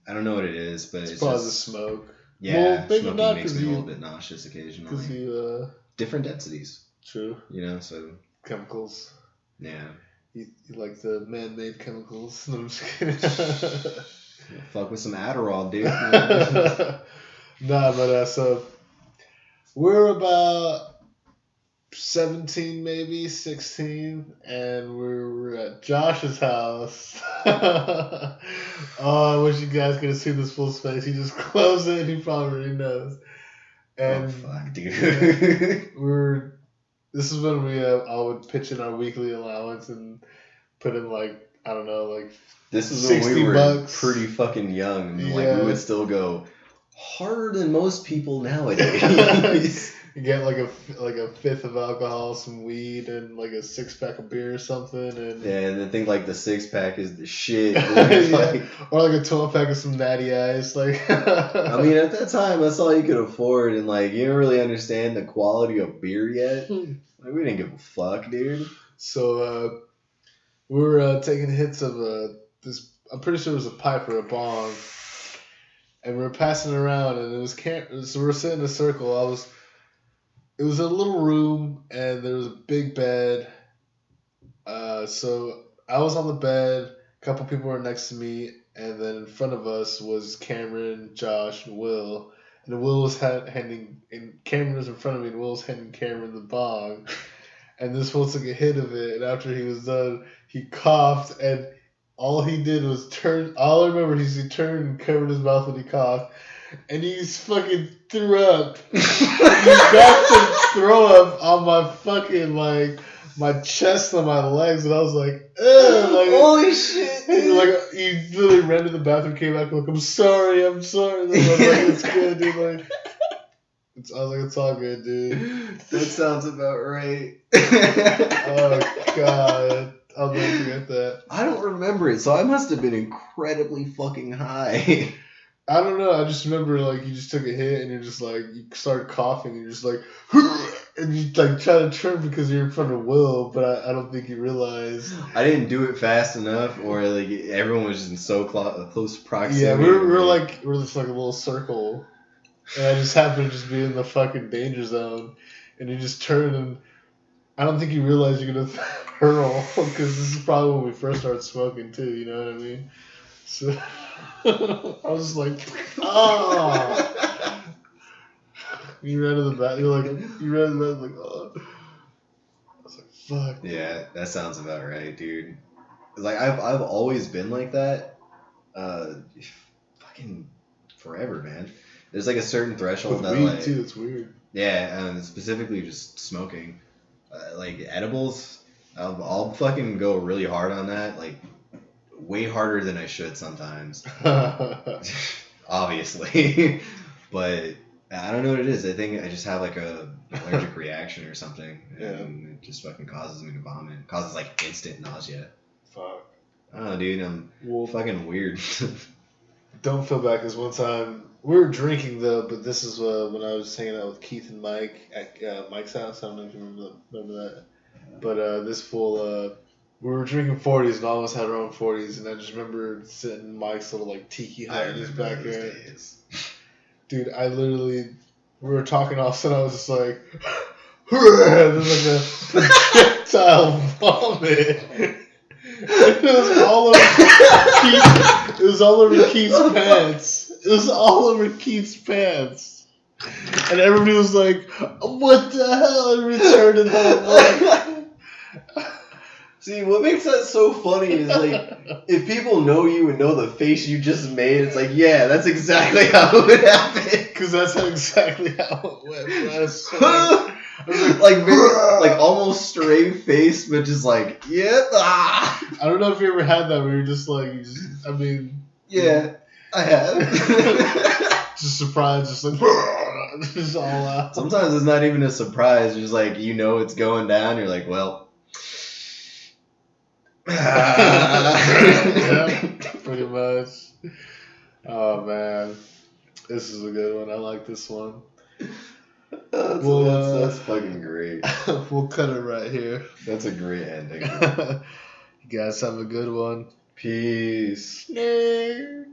I don't know what it is, but it's probably just the smoke. Yeah, smoking makes me a little bit nauseous occasionally. Because you... different densities. True. You know, so... Chemicals. Yeah. You like the man-made chemicals. No, I'm just kidding. Fuck with some Adderall, dude. Nah, but so we're about 17, maybe 16, and we're at Josh's house. Oh, I wish you guys could have seen this full space. He just closed it, and he probably already knows. And oh fuck, dude. This is when we I would pitch in our weekly allowance and put in like, I don't know, like this is when we were $60. pretty fucking young. And, like Yeah. we would still go harder than most people nowadays. You get like a fifth of alcohol, some weed, and like a 6-pack of beer or something, and Yeah, and I think like the 6-pack is the shit. yeah. Like, Or like a 12-pack of some Natty Ice. Like, I mean, at that time, that's all you could afford, and like you didn't really understand the quality of beer yet. Like, we didn't give a fuck, dude. So we were taking hits of this. I'm pretty sure it was a pipe or a bong, and we were passing it around, and it was so we were sitting in a circle. It was a little room, and there was a big bed. So I was on the bed. A couple people were next to me, and then in front of us was Cameron, Josh, and Will. And Will was handing, and Cameron was in front of me, and Will was handing Cameron the bong. And this fool took a hit of it, and after he was done, he coughed, and all he did was turn. All I remember is he turned and covered his mouth when he coughed, and he fucking threw up. He got to throw up on my fucking my chest and my legs, and I was like, ugh, like Holy shit, dude. like he literally ran to the bathroom, came back, like, I'm sorry. And I was like, it's good, dude. Like, I was like, it's all good, dude. That sounds about right. Oh god, I'll never forget that. I don't remember it, so I must have been incredibly fucking high. I don't know. I just remember like you just took a hit and you're just like you started coughing and you're just like and you like try to turn because you're in front of Will, but I don't think you realized. I didn't do it fast enough, or like everyone was just in so close proximity. Yeah, we're just like a little circle, and I just happened to just be in the fucking danger zone, and you just turn and I don't think you realize you're gonna hurl because this is probably when we first started smoking too. You know what I mean? So I was just like, ah. You ran to the back. You ran to the back like, oh. I was like, fuck. Yeah, that sounds about right, dude. Like I've always been like that. Fucking forever, man. There's like a certain threshold With that weed like too. It's weird. yeah, and specifically just smoking, like edibles. I'll fucking go really hard on that, like way harder than I should sometimes. Obviously, but I don't know what it is. I think I just have like a allergic reaction or something, and it just fucking causes me to vomit. It causes like instant nausea. Fuck. I don't know, dude. I'm fucking weird. Don't feel bad because one time we were drinking though, but this is when I was hanging out with Keith and Mike at Mike's house. I don't know if you remember that. But this fool, we were drinking 40s and all of us had our own 40s, and I just remember sitting in Mike's little like tiki hut in his backyard. Dude, we were talking off, and I was just like, there's like a projectile vomit. It was all over Keith's pants. It was all over Keith's pants. And everybody was like, what the hell? And returned it home. See, what makes that so funny is like, if people know you and know the face you just made, it's like, yeah, that's exactly how it would happen. Because that's exactly how it went. I was like very, like almost straight face, but just like, yep. Ah. I don't know if you ever had that where you're just like, yeah, I have. Just surprised, just like, just all out. Sometimes it's not even a surprise. You're just like, you know it's going down. You're like, well. Yeah, pretty much. Oh, man. This is a good one. I like this one. That's fucking great. We'll cut it right here. That's a great ending. You guys have a good one. Peace. Nerd.